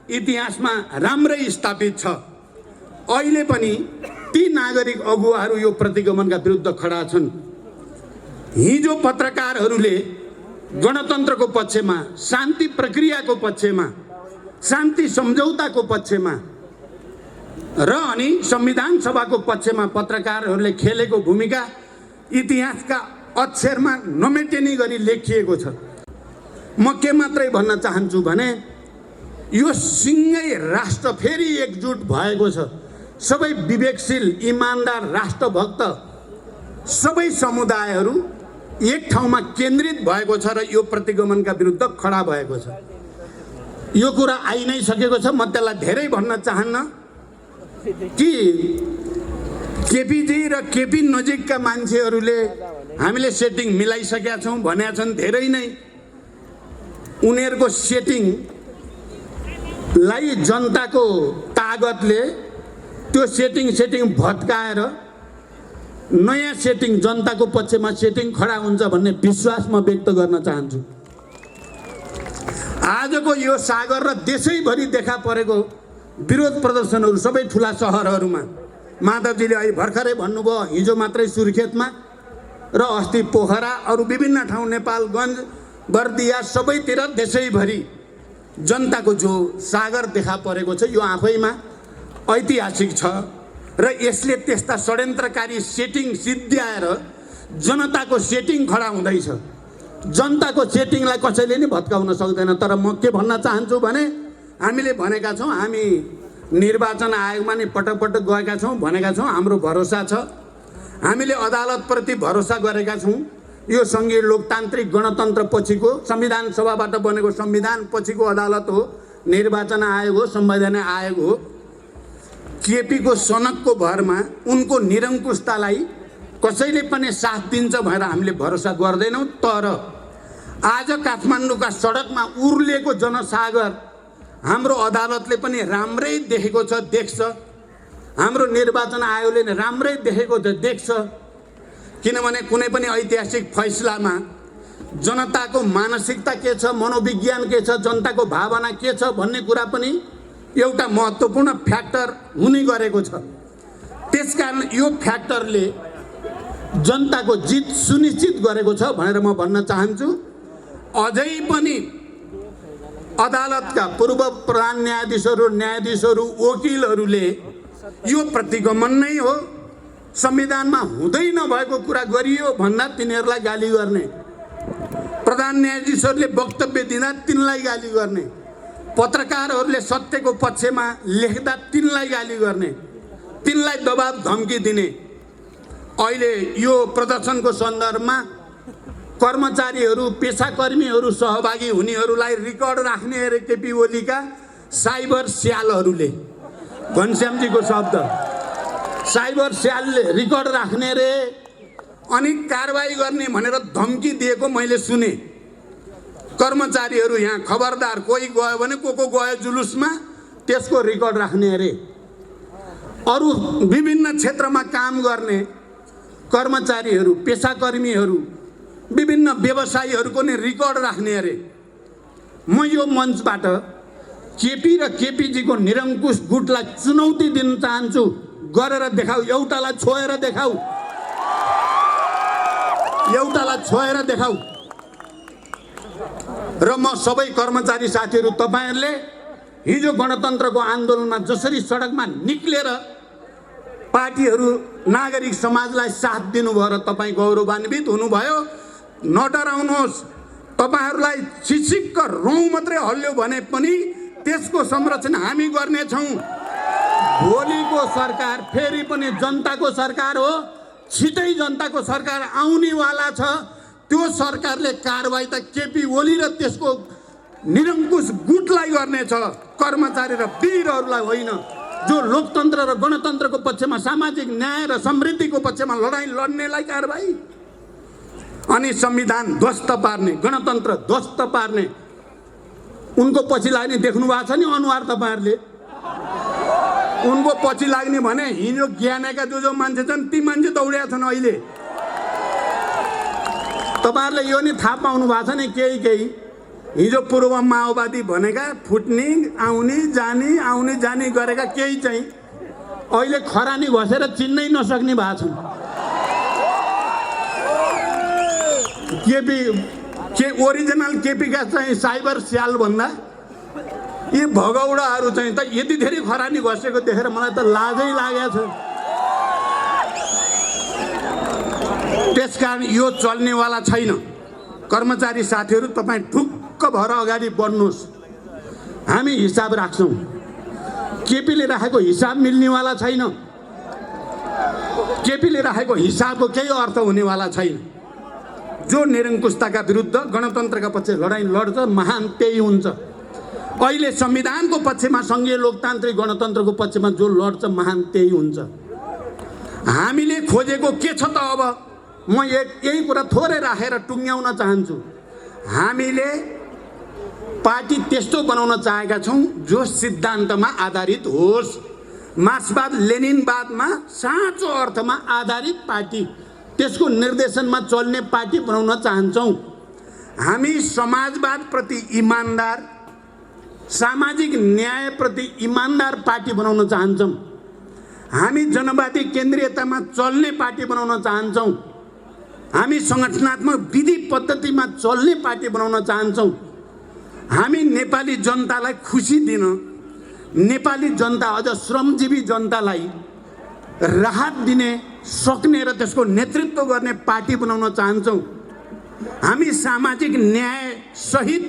इतिहासमा राम्रै स्थापित छ। अहिले पनि ती नागरिक अगुवाहरू यो प्रतिगमनका विरुद्ध खडा छन्। हिजो पत्रकारहरूले गणतन्त्रको पक्षमा, शान्ति प्रक्रियाको पक्षमा, शान्ति सम्झौताको पक्षमा र अनि संविधान सभाको पक्षमा पत्रकारहरूले खेलेको भूमिका इतिहासका अक्षरमा नमेटिने गरी लेखिएको छ। म के मात्रै भन्न चाहन्छु भने यो सिङ्गै राष्ट्र फेरि एकजुट भएको छ। सबै विवेकशील, इमान्दार, राष्ट्रभक्त सबै समुदायहरू एक ठाउँमा केन्द्रित भएको छ र यो प्रतिगमनका विरुद्ध खडा भएको छ। यो कुरा आइ नै सकेको छ। म त्यसलाई धेरै भन्न चाहन्न कि केपीजी र केपी नजिकका मान्छेहरूले हामीले सेटिङ मिलाइसकेका छौँ भनेका छन्। धेरै नै उनीहरूको सेटिङलाई जनताको तागतले त्यो सेटिङ भत्काएर नयाँ सेटिङ, जनताको पक्षमा सेटिङ खडा हुन्छ भन्ने विश्वास म व्यक्त गर्न चाहन्छु। आजको यो सागर र देशैभरि देखा परेको विरोध प्रदर्शनहरू सबै ठुला सहरहरूमा, माधवजीले अहिले भर्खरै भन्नुभयो, हिजो मात्रै सुर्खेतमा र अस्ति पोखरा अरू विभिन्न ठाउँ नेपालगञ्ज बर्दिया सबैतिर देशैभरि जनताको जो सागर देखा परेको छ यो आफैमा ऐतिहासिक छ र यसले त्यस्ता षड्यन्त्रकारी सेटिङ सिद्ध्याएर जनताको सेटिङ खडा हुँदैछ। जनताको सेटिङलाई कसैले नि भत्काउन सक्दैन। तर म के भन्न चाहन्छु भने हामीले भनेका छौँ, हामी निर्वाचन आयोगमा नि पटक पटक गएका छौँ, भनेका छौँ हाम्रो भरोसा छ, हामीले अदालतप्रति भरोसा गरेका छौँ। यो सङ्घीय लोकतान्त्रिक गणतन्त्र पछिको संविधान सभाबाट बनेको संविधान पछिको अदालत हो, निर्वाचन आयोग हो, संवैधानिक आयोग हो। केपीको सनकको भरमा उनको निरङ्कुशतालाई कसैले पनि साथ दिन्छ भनेर हामीले भरोसा गर्दैनौँ। तर आज काठमाडौँका सडकमा उर्लेको जनसागर हाम्रो अदालतले पनि राम्रै देखेको छ, देख्छ। हाम्रो निर्वाचन आयोगले नि राम्रै देखेको छ, देख्छ। किनभने कुनै पनि ऐतिहासिक फैसलामा जनताको मानसिकता के छ, मनोविज्ञान के छ, जनताको भावना के छ भन्ने कुरा पनि एउटा महत्त्वपूर्ण फ्याक्टर हुने गरेको छ। त्यसकारण यो फ्याक्टरले जनताको जित सुनिश्चित गरेको छ भनेर म भन्न चाहन्छु। अझै पनि अदालतका पूर्व प्रधान न्यायाधीशहरू, न्यायाधीशहरू, वकिलहरूले यो प्रतिगमन नै हो, संविधानमा हुँदै नभएको कुरा गरियो भन्दा तिनीहरूलाई गाली गर्ने, प्रधान न्यायाधीशहरूले वक्तव्य दिँदा तिनलाई गाली गर्ने, पत्रकारहरूले सत्यको पक्षमा लेख्दा तिनलाई गाली गर्ने, तिनलाई दबाब धम्की दिने। अहिले यो प्रदर्शनको सन्दर्भमा कर्मचारीहरू, पेसाकर्मीहरू सहभागी हुनेहरूलाई रिकर्ड राख्ने अरे केपी ओलीका साइबर स्यालहरूले, घनश्यामजीको शब्द, साइबर स्यालले रिकर्ड राख्ने रे अनि कारबाही गर्ने भनेर धम्की दिएको मैले सुने। कर्मचारीहरू यहाँ खबरदार, कोही गयो भने को गयो जुलुसमा त्यसको रिकर्ड राख्ने अरे। अरू विभिन्न क्षेत्रमा काम गर्ने कर्मचारीहरू, पेसाकर्मीहरू, विभिन्न व्यवसायीहरूको नि रिकर्ड राख्ने अरे। म यो मञ्चबाट केपी र केपीजीको निरङ्कुश गुटलाई चुनौती दिन चाहन्छु, गरेर देखाऊ, एउटालाई छोएर देखाऊ, एउटालाई छोएर देखाऊ। र म सबै कर्मचारी साथीहरू, तपाईँहरूले हिजो गणतन्त्रको आन्दोलनमा जसरी सडकमा निक्लेर पार्टीहरू, नागरिक समाजलाई साथ दिनुभयो र तपाईँ गौरवान्वित हुनुभयो। नडराउनुहोस्, तपाईँहरूलाई छिसिक्क रौँ मात्रै हल्ल्यो भने पनि त्यसको संरक्षण हामी गर्नेछौँ। भोलिको सरकार फेरि पनि जनताको सरकार हो, छिटै जनताको सरकार आउनेवाला छ। त्यो सरकारले कारबाही त केपी ओली र त्यसको निरङ्कुश गुटलाई गर्नेछ, कर्मचारी र वीरहरूलाई होइन, जो लोकतन्त्र र गणतन्त्रको पक्षमा, सामाजिक न्याय र समृद्धिको पक्षमा लडाइँ लड्नेलाई कारबाही। अनि संविधान ध्वस्त पार्ने, गणतन्त्र ध्वस्त पार्ने, उनको पछि लाग्ने देख्नु भएको छ नि अनुहार तपाईँहरूले। उनको पछि लाग्ने भने हिजो ज्ञानेका जो मान्छे छन् ती मान्छे दौडिया छन् अहिले। तपाईँहरूले यो नि थाहा पाउनु भएको छ नि केही केही। हिजो पूर्व माओवादी भनेका फुट्ने, आउने जाने, आउने जाने गरेका केही चाहिँ अहिले खरानी घसेर चिन्नै नसक्ने भएको छन्। केपी के ओरिजिनल केपीका चाहिँ साइबर स्याल भन्दा यी भगौडाहरू चाहिँ त यति धेरै खरानी घसेको देखेर मलाई त लाजै लागेको छ। त्यसकारण यो चल्नेवाला छैन। कर्मचारी साथीहरू, तपाईँ ढुक्क भएर अगाडि बढ्नुहोस्, हामी हिसाब राख्छौँ। केपीले राखेको हिसाब मिल्नेवाला छैन, केपीले राखेको हिसाबको केही अर्थ हुनेवाला छैन। जो निरङ्कुशताका विरुद्ध गणतन्त्रका पक्ष लडाइँ लड्छ महान त्यही हुन्छ। अहिले संविधानको पक्षमा, सङ्घीय लोकतान्त्रिक गणतन्त्रको पक्षमा जो लड्छ महान त्यही हुन्छ। हामीले खोजेको के छ त? अब म यही कुरा थोरै राखेर टुङ्ग्याउन चाहन्छु। हामीले पार्टी त्यस्तो बनाउन चाहेका छौँ जो सिद्धान्तमा आधारित होस्, मार्क्सवाद लेनिनवादमा साँचो अर्थमा आधारित पार्टी, त्यसको निर्देशनमा चल्ने पार्टी बनाउन चाहन्छौँ। हामी समाजवादप्रति इमान्दार, सामाजिक न्यायप्रति इमान्दार पार्टी बनाउन चाहन्छौँ। हामी जनवादी केन्द्रीयतामा चल्ने पार्टी बनाउन चाहन्छौँ। हामी सङ्गठनात्मक विधि पद्धतिमा चल्ने पार्टी बनाउन चाहन्छौँ। हामी नेपाली जनतालाई खुसी दिन, नेपाली जनता अझ श्रमजीवी जनतालाई राहत दिने सक्ने र त्यसको नेतृत्व गर्ने पार्टी बनाउन चाहन्छौँ। हामी सामाजिक न्याय सहित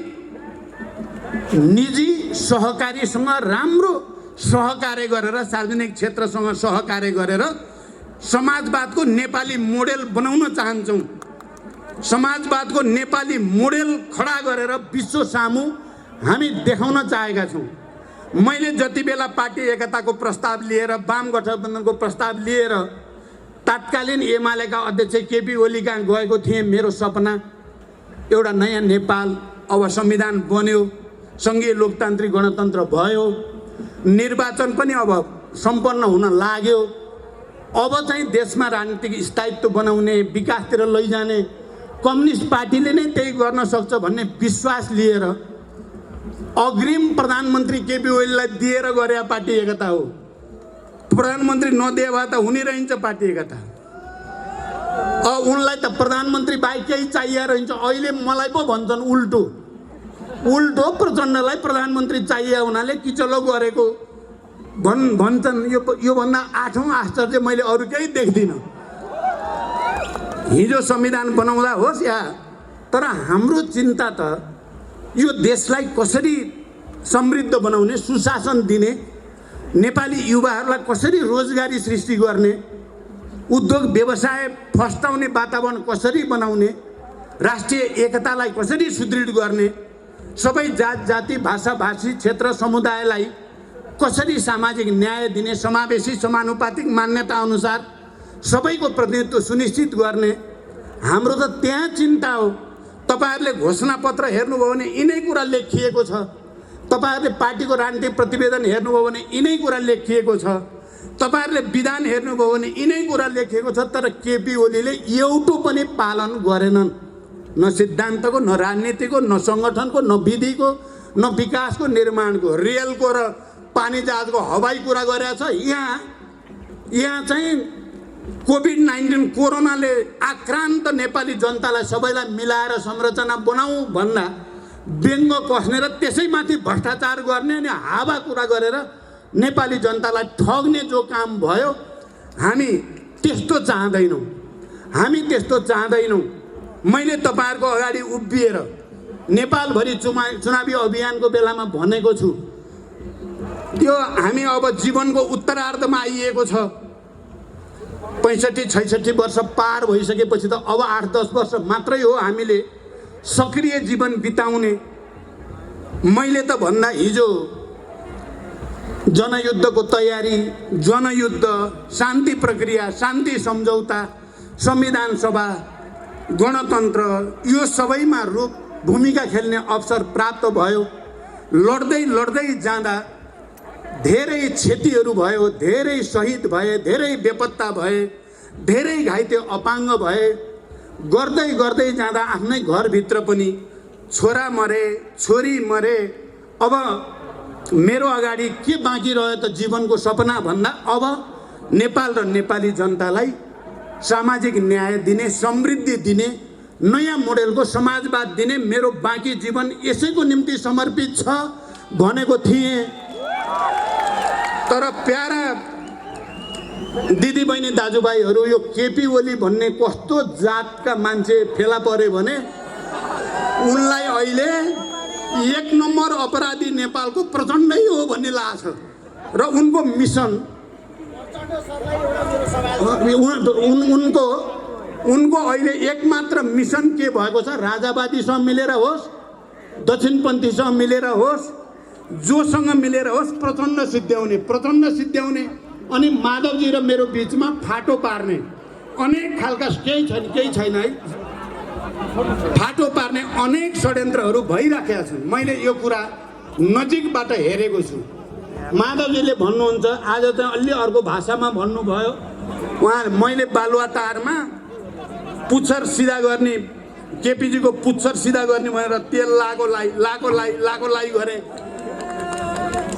निजी सहकारीसँग राम्रो सहकार्य गरेर, सार्वजनिक क्षेत्रसँग सहकार्य गरेर समाजवादको नेपाली मोडेल बनाउन चाहन्छौँ। समाजवादको नेपाली मोडेल खडा गरेर विश्व सामु हामी देखाउन चाहेका छौँ। मैले जति बेला पार्टी एकताको प्रस्ताव लिएर, वाम गठबन्धनको प्रस्ताव लिएर तत्कालीन एमालेका अध्यक्ष केपी ओली कहाँ गएको थिएँ, मेरो सपना एउटा नयाँ नेपाल, अब संविधान बन्यो, सङ्घीय लोकतान्त्रिक गणतन्त्र भयो, निर्वाचन पनि अब सम्पन्न हुन लाग्यो, अब चाहिँ देशमा राजनीतिक स्थायित्व बनाउने, विकासतिर लैजाने कम्युनिस्ट पार्टीले नै त्यही गर्न सक्छ भन्ने विश्वास लिएर अग्रिम प्रधानमन्त्री केपी ओलीलाई दिएर गरे पार्टी एकता हो। प्रधानमन्त्री नदिए भए त हुने रहन्छ पार्टी एकता। उनलाई त प्रधानमन्त्री बाहेक केही चाहिए रहन्छ। अहिले मलाई पो भन्छन् उल्टो प्रचण्डलाई प्रधानमन्त्री चाहिए हुनाले किचलो गरेको भन्छन्। योभन्दा 8औं आश्चर्य मैले अरू केही देख्दिनँ। हिजो संविधान बनाउँदा होस् या, तर हाम्रो चिन्ता त यो देशलाई कसरी समृद्ध बनाउने, सुशासन दिने, नेपाली युवाहरूलाई कसरी रोजगारी सृष्टि गर्ने, उद्योग व्यवसाय फस्टाउने वातावरण कसरी बनाउने, राष्ट्रिय एकतालाई कसरी सुदृढ गर्ने, सबै जात जाति भाषा भाषी क्षेत्र समुदायलाई कसरी सामाजिक न्याय दिने, समावेशी समानुपातिक मान्यता अनुसार सबैको प्रतिनिधित्व सुनिश्चित गर्ने, हाम्रो त त्यहाँ चिन्ता हो। तपाईहरुले घोषणापत्र हेर्नुभयो भने यिनै कुरा लेखिएको छ। तपाईहरुले पार्टीको राजनीतिक प्रतिवेदन हेर्नुभयो भने यिनै कुरा लेखिएको छ। तपाईहरुले विधान हेर्नुभयो भने यिनै कुरा लेखिएको छ। तर केपी ओलीले एउटो पनि पालन गरेनन्। न सिद्धान्तको, न राजनीतिको, न संगठनको, न विधिको, न विकासको, निर्माणको, रेलको र पानी जहाजको हवाई कुरा गरेको छ। यहाँ चाहिँ कोभिड-19 कोरोनाले आक्रान्त नेपाली जनतालाई सबैलाई मिलाएर संरचना बनाऊ भन्दा व्यङ्ग कस्ने र त्यसैमाथि भ्रष्टाचार गर्ने अनि हावा कुरा गरेर नेपाली जनतालाई ठग्ने जो काम भयो, हामी त्यस्तो चाहदैनौँ। मैले तपाईहरुको अगाडि उभिएर नेपालभरि चुनावी अभियानको बेलामा भनेको छु, त्यो हामी अब जीवनको उत्तरार्धमा आइएको छ। 65-66 वर्ष पार भइसकेपछि त अब 8-10 वर्ष मात्रै हो हामीले सक्रिय जीवन बिताउने। मैले त भन्दा हिजो जनयुद्धको तयारी, जनयुद्ध, शान्ति प्रक्रिया, शान्ति सम्झौता, संविधान सभा, गणतन्त्र, यो सबैमा भूमिका खेल्ने अवसर प्राप्त भयो। लड्दै जाँदा धेरै क्षतिहरू भयो, धेरै शहीद भए, धेरै बेपत्ता भए, धेरै घाइते अपाङ्ग भए। गर्दै जाँदा आफ्नै घरभित्र पनि छोरा मरे, छोरी मरे। अब मेरो अगाडि के बाँकी रह्यो त जीवनको सपना भन्दा अब नेपाल र नेपाली जनतालाई सामाजिक न्याय दिने, समृद्धि दिने, नयाँ मोडेलको समाजवाद दिने मेरो बाँकी जीवन यसैको निम्ति समर्पित छ भनेको थिएँ। तर प्यारा दिदीबहिनी दाजुभाइहरू, यो केपी ओली भन्ने कस्तो जातका मान्छे फेला परे भने उनलाई अहिले 1 नम्बर अपराधी नेपालको प्रचण्डै हो भन्ने लाग्छ। र उनको मिसन, उनको अहिले एकमात्र मिसन के भएको छ? राजावादीसँग मिलेर होस्, दक्षिणपन्थीसँग मिलेर होस्, जोसँग मिलेर होस् प्रचण्ड सिद्ध्याउने अनि माधवजी र मेरो बिचमा फाटो पार्ने अनेक खालका केही छैन है, फाटो पार्ने अनेक षड्यन्त्रहरू भइराखेका छन्। मैले यो कुरा नजिकबाट हेरेको छु। माधवजीले भन्नुहुन्छ, आज चाहिँ अलि अर्को भाषामा भन्नुभयो, उहाँ मैले बालुवाटारमा पुच्छर सिधा गर्ने, केपीजीको पुच्छर सिधा गर्ने भनेर तेल लाको लाई गरे।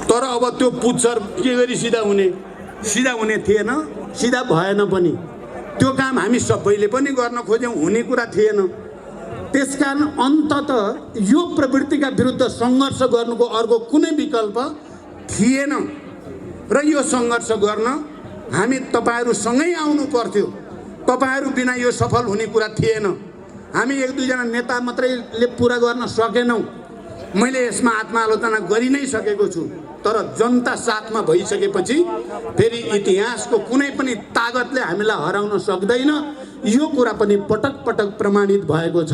तर अब त्यो पुच्छर के गरी सिधा हुने थिएन, सिधा भएन पनि। त्यो काम हामी सबैले पनि गर्न खोज्यौँ, हुने कुरा थिएन। त्यसकारण अन्ततः यो प्रवृत्तिका विरुद्ध सङ्घर्ष गर्नुको अर्को कुनै विकल्प थिएन र यो सङ्घर्ष गर्न हामी तपाईँहरूसँगै आउनु पर्थ्यो। तपाईँहरू बिना यो सफल हुने कुरा थिएन। हामी एक दुईजना नेता मात्रैले पुरा गर्न सकेनौँ। मैले यसमा आत्मालोचना गरि नै सकेको छु, तर जनता साथमा भइसकेपछि फेरि इतिहासको कुनै पनि तागतले हामीलाई हराउन सक्दैन। यो कुरा पनि पटक पटक प्रमाणित भएको छ।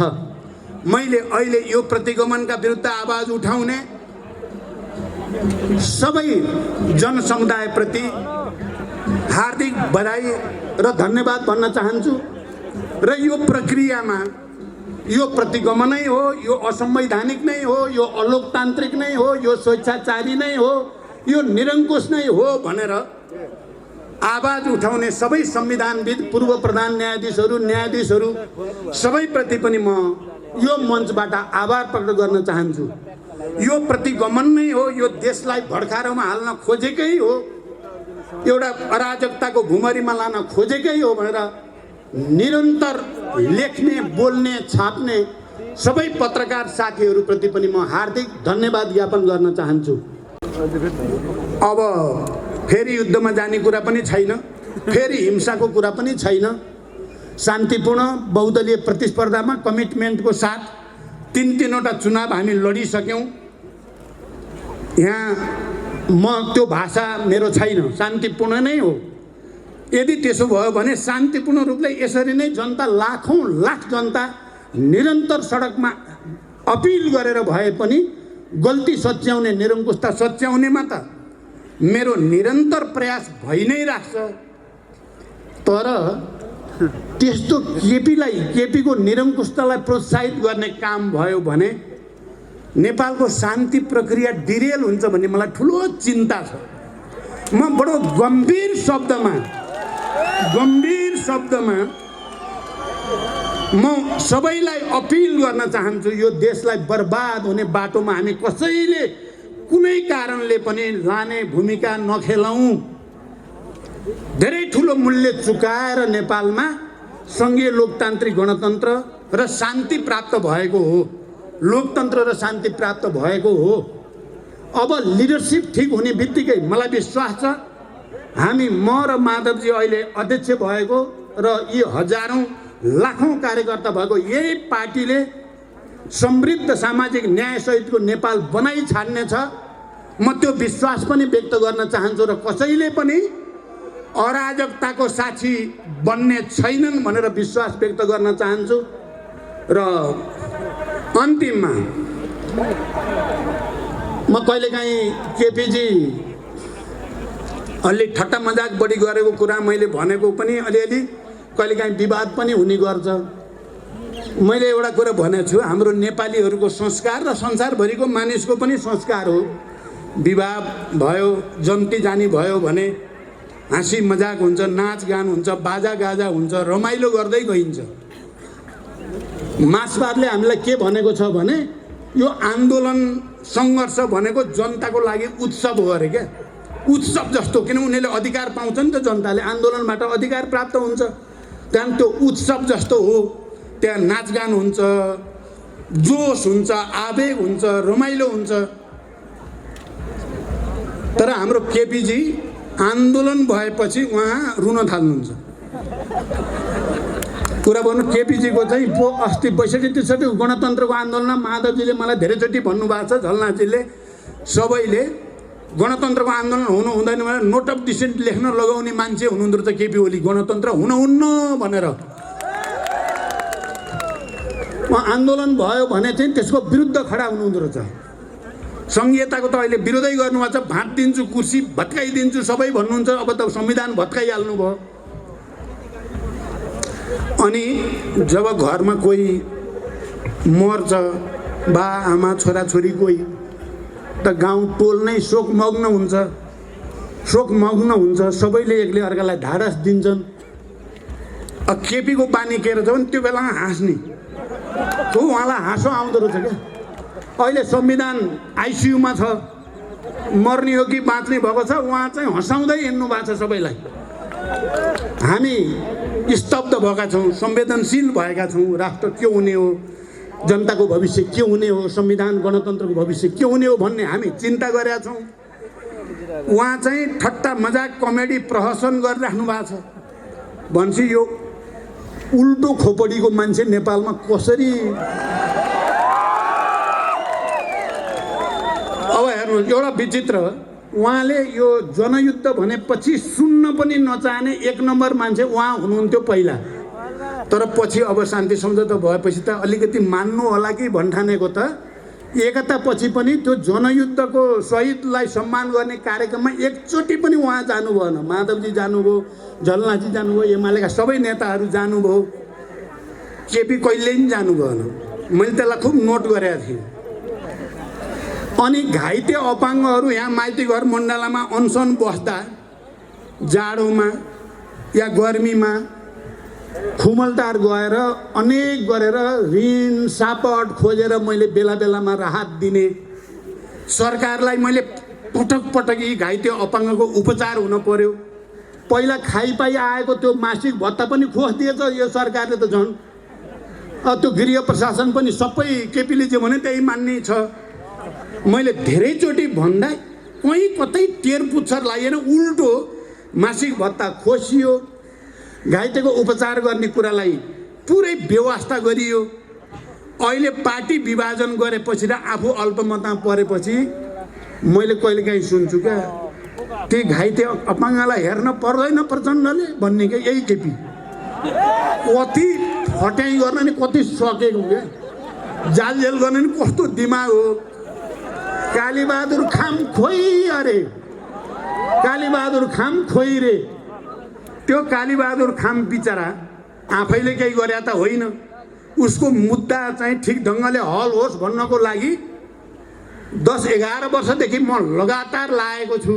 मैले अहिले यो प्रतिगमनका विरुद्ध आवाज उठाउने सबै जनसमुदायप्रति हार्दिक बधाई र धन्यवाद भन्न चाहन्छु। र यो प्रक्रियामा यो प्रतिगमनै हो, यो असंवैधानिक नै हो, यो अलोकतान्त्रिक नै हो, यो स्वेच्छाचारी नै हो, यो निरङ्कुश नै हो भनेर आवाज उठाउने सबै संविधानविद, पूर्व प्रधान न्यायाधीशहरू सबैप्रति पनि म यो मञ्चबाट आभार प्रकट गर्न चाहन्छु। यो प्रतिगमन नै हो, यो देशलाई भड्कारोमा हाल्न खोजेकै हो, एउटा अराजकताको भुमरीमा लान खोजेकै हो भनेर निरन्तर लेख्ने, बोल्ने, छाप्ने सबै पत्रकार साथीहरूप्रति पनि म हार्दिक धन्यवाद ज्ञापन गर्न चाहन्छु। अब फेरि युद्धमा जाने कुरा पनि छैन, फेरि हिंसाको कुरा पनि छैन। शान्तिपूर्ण बहुदलीय प्रतिस्पर्धामा कमिटमेन्टको साथ तीनवटा चुनाव हामी लडिसक्यौँ। यहाँ म त्यो भाषा मेरो छैन, शान्तिपूर्ण नै हो। यदि त्यसो भयो भने शान्तिपूर्ण रूपले यसरी नै जनता, लाखौँ लाख जनता निरन्तर सडकमा अपिल गरेर भए पनि गल्ती सच्याउने, निरङ्कुशता सच्याउनेमा त मेरो निरन्तर प्रयास भइ नै राख्छ। तर त्यस्तो केपीको निरङ्कुशतालाई प्रोत्साहित गर्ने काम भयो भने नेपालको शान्ति प्रक्रिया डिरेल हुन्छ भन्ने मलाई ठुलो चिन्ता छ। म बडो गम्भीर शब्दमा म सबैलाई अपिल गर्न चाहन्छु, यो देशलाई बर्बाद हुने बाटोमा हामी कसैले कुनै कारणले पनि लाने भूमिका नखेलौँ। धेरै ठुलो मूल्य चुकाएर नेपालमा सङ्घीय लोकतान्त्रिक गणतन्त्र र शान्ति प्राप्त भएको हो, लोकतन्त्र र शान्ति प्राप्त भएको हो। अब लिडरसिप ठिक हुने बित्तिकै मलाई विश्वास छ हामी, म र माधवजी अहिले अध्यक्ष भएको र यी हजारौँ लाखौँ कार्यकर्ता भएको यही पार्टीले समृद्ध सामाजिक न्यायसहितको नेपाल बनाइ छाड्नेछ। म त्यो विश्वास पनि व्यक्त गर्न चाहन्छु र कसैले पनि अराजकताको साक्षी बन्ने छैनन् भनेर विश्वास व्यक्त गर्न चाहन्छु। र अन्तिममा म कहिलेकाहीँ केपीजी अलि ठट्टा मजाक बढी गरेको कुरा मैले भनेको पनि अलिअलि कहिलेकाहीँ विवाद पनि हुने गर्छ। मैले एउटा कुरा भनेको छु, हाम्रो नेपालीहरूको संस्कार र संसारभरिको मानिसको पनि संस्कार हो, विवाह भयो, जन्ती जानी भयो भने हाँसी मजाक हुन्छ, नाचगान हुन्छ, बाजा गाजा हुन्छ, रमाइलो गर्दै गइन्छ। मार्क्सवादले हामीलाई के भनेको छ भने यो आन्दोलन सङ्घर्ष भनेको जनताको लागि उत्सव हो अरे क्या, उत्सव जस्तो। किन उनीहरूले अधिकार पाउँछ नि त, जनताले आन्दोलनबाट अधिकार प्राप्त हुन्छ। त्यहाँदेखि त्यो उत्सव जस्तो हो, त्यहाँ नाचगान हुन्छ, जोस हुन्छ, आवेग हुन्छ, रमाइलो हुन्छ। तर हाम्रो केपीजी आन्दोलन भएपछि उहाँ रुन थाल्नुहुन्छ। कुरा भन्नु, केपीजीको चाहिँ अस्ति 62-63 गणतन्त्रको आन्दोलनमा माधवजीले मलाई धेरैचोटि भन्नुभएको छ, झलनाथजीले, सबैले गणतन्त्रको आन्दोलन हुनु हुँदैन भनेर नोट अफ डिसेन्ट लेख्न लगाउने मान्छे हुनुहुँदो रहेछ केपी ओली, गणतन्त्र हुनुहुन्न भनेर। आन्दोलन भयो भने चाहिँ त्यसको विरुद्ध खडा हुनुहुँदो रहेछ। सङ्घीयताको त अहिले विरोधै गर्नुभएको छ, भात दिन्छु, कुर्सी भत्काइदिन्छु सबै भन्नुहुन्छ। अब त संविधान भत्काइहाल्नु भयो। अनि जब घरमा कोही मर्छ, बा आमा छोराछोरी कोही, त गाउँ टोल नै शोकमग्न हुन्छ। सबैले एकले अर्कालाई ढाडस दिन्छन्। केपीको बानी के रहेछ भने त्यो बेलामा हाँस्ने, उहाँलाई हाँसो आउँदो रहेछ क्या। अहिले संविधान आइसियुमा छ, मर्ने हो कि बाँच्ने भएको छ, उहाँ चाहिँ हँसाउँदै हिँड्नु भएको छ सबैलाई। हामी स्तब्ध भएका छौँ, संवेदनशील भएका छौँ। राष्ट्र के हुने हो, जनताको भविष्य के हुने हो, संविधान गणतन्त्रको भविष्य के हुने हो भन्ने हामी चिन्ता गरेका छौँ। उहाँ चाहिँ ठट्टा मजाक कमेडी प्रहसन गरिराख्नु भएको छ। भन्छ यो उल्टो खोपडीको मान्छे नेपालमा कसरी। अब हेर्नु एउटा विचित्र, उहाँले यो जनयुद्ध भनेपछि सुन्न पनि नचाहने एक नम्बर मान्छे उहाँ हुनुहुन्थ्यो पहिला। तर पछि अब शान्ति सम्झौता भएपछि त अलिकति मान्नु होला कि भन्ठानेको त एकता पछि पनि त्यो जनयुद्धको शहीदलाई सम्मान गर्ने कार्यक्रममा एकचोटि पनि उहाँ जानु भएन। माधवजी जानुभयो, झलनाथजी जानुभयो, एमालेका सबै नेताहरू जानुभयो, केपी कहिल्यै पनि जानु भएन। मैले त्यसलाई खुब नोट गरेका थिएँ। अनि घाइते अपाङ्गहरू यहाँ माइती घर मण्डलामा अनसन बस्दा जाडोमा या गर्मीमा खुमलटार गएर अनेक गरेर ऋण सापट खोजेर मैले बेला बेलामा राहत दिने। सरकारलाई मैले पटक पटक यी घाइते अपाङ्गको उपचार हुन पर्यो। पहिला खाइपाइ आएको त्यो मासिक भत्ता पनि खोजिदिएछ यो सरकारले त झन्। त्यो गृह प्रशासन पनि सबै केपीले जे भने त्यही मान्ने छ। मैले धेरैचोटि भन्दा कहीँ कतै टेर पुच्छर लागेन, उल्टो मासिक भत्ता खोसियो, घाइतेको उपचार गर्ने कुरालाई पुरै व्यवस्था गरियो। अहिले पार्टी विभाजन गरेपछि र आफू अल्पमतमा परेपछि मैले कहिलेकाहीँ सुन्छु क्या, ती घाइते अपाङ्गलाई हेर्न पर्दैन प्रचण्डले भन्ने क्या यही केपी। कति फट्याइ गर्न नि कति सकेको क्या, जालजेल गर्ने नि कस्तो दिमाग हो। कालीबहादुर खाम खोइ अरे, कालीबहादुर खाम खोइ रे। त्यो कालीबहादुर खाम बिचरा आफैले केही गरे त होइन, उसको मुद्दा चाहिँ ठिक ढङ्गले हल होस् भन्नको लागि 10-11 वर्षदेखि म लगातार लागेको छु।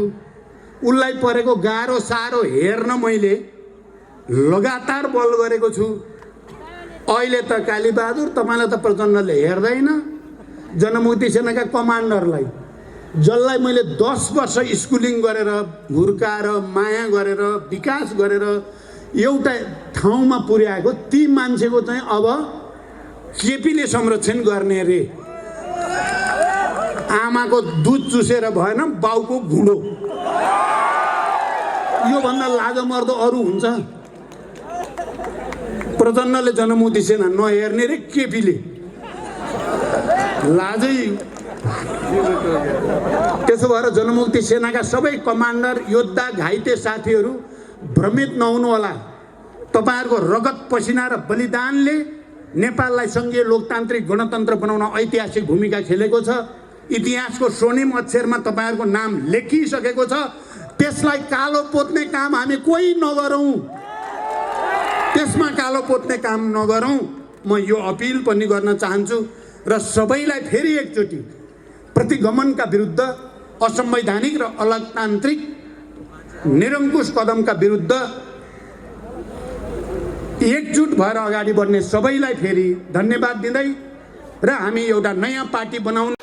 उसलाई परेको गाह्रो साह्रो हेर्न मैले लगातार बल गरेको छु। अहिले त कालीबहादुर तपाईँलाई त प्रचण्डले हेर्दैन। जनमुक्ति सेनाका कमान्डरलाई जसलाई मैले 10 वर्ष स्कुलिङ गरेर हुर्काएर माया गरेर विकास गरेर एउटा ठाउँमा पुर्याएको, ती मान्छेको चाहिँ अब केपीले संरक्षण गर्ने रे। आमाको दुध चुसेर भएन, बाउको घुँडो। योभन्दा लाजमर्दो अरू हुन्छ? प्रचण्डले जनमुक्ति सेना नहेर्ने रे केपीले, लाजै। त्यसो भएर जनमुक्ति सेनाका सबै कमान्डर योद्धा घाइते साथीहरू भ्रमित नहुनु होला। तपाईँहरूको रगत पसिना र बलिदानले नेपाललाई सङ्घीय लोकतान्त्रिक गणतन्त्र बनाउन ऐतिहासिक भूमिका खेलेको छ। इतिहासको स्वर्णिम अक्षरमा तपाईँहरूको नाम लेखिसकेको छ। त्यसलाई कालो पोत्ने काम हामी कोही नगरौँ, त्यसमा कालो पोत्ने काम नगरौँ। म यो अपिल पनि गर्न चाहन्छु र सबैलाई फेरि एकचोटि प्रतिगमनका विरुद्ध, असंवैधानिक र अलोकतान्त्रिक निरङ्कुश कदमका विरुद्ध एकजुट भएर अगाडि बढ्ने सबैलाई फेरि धन्यवाद दिँदै र हामी एउटा नयाँ पार्टी बनाउने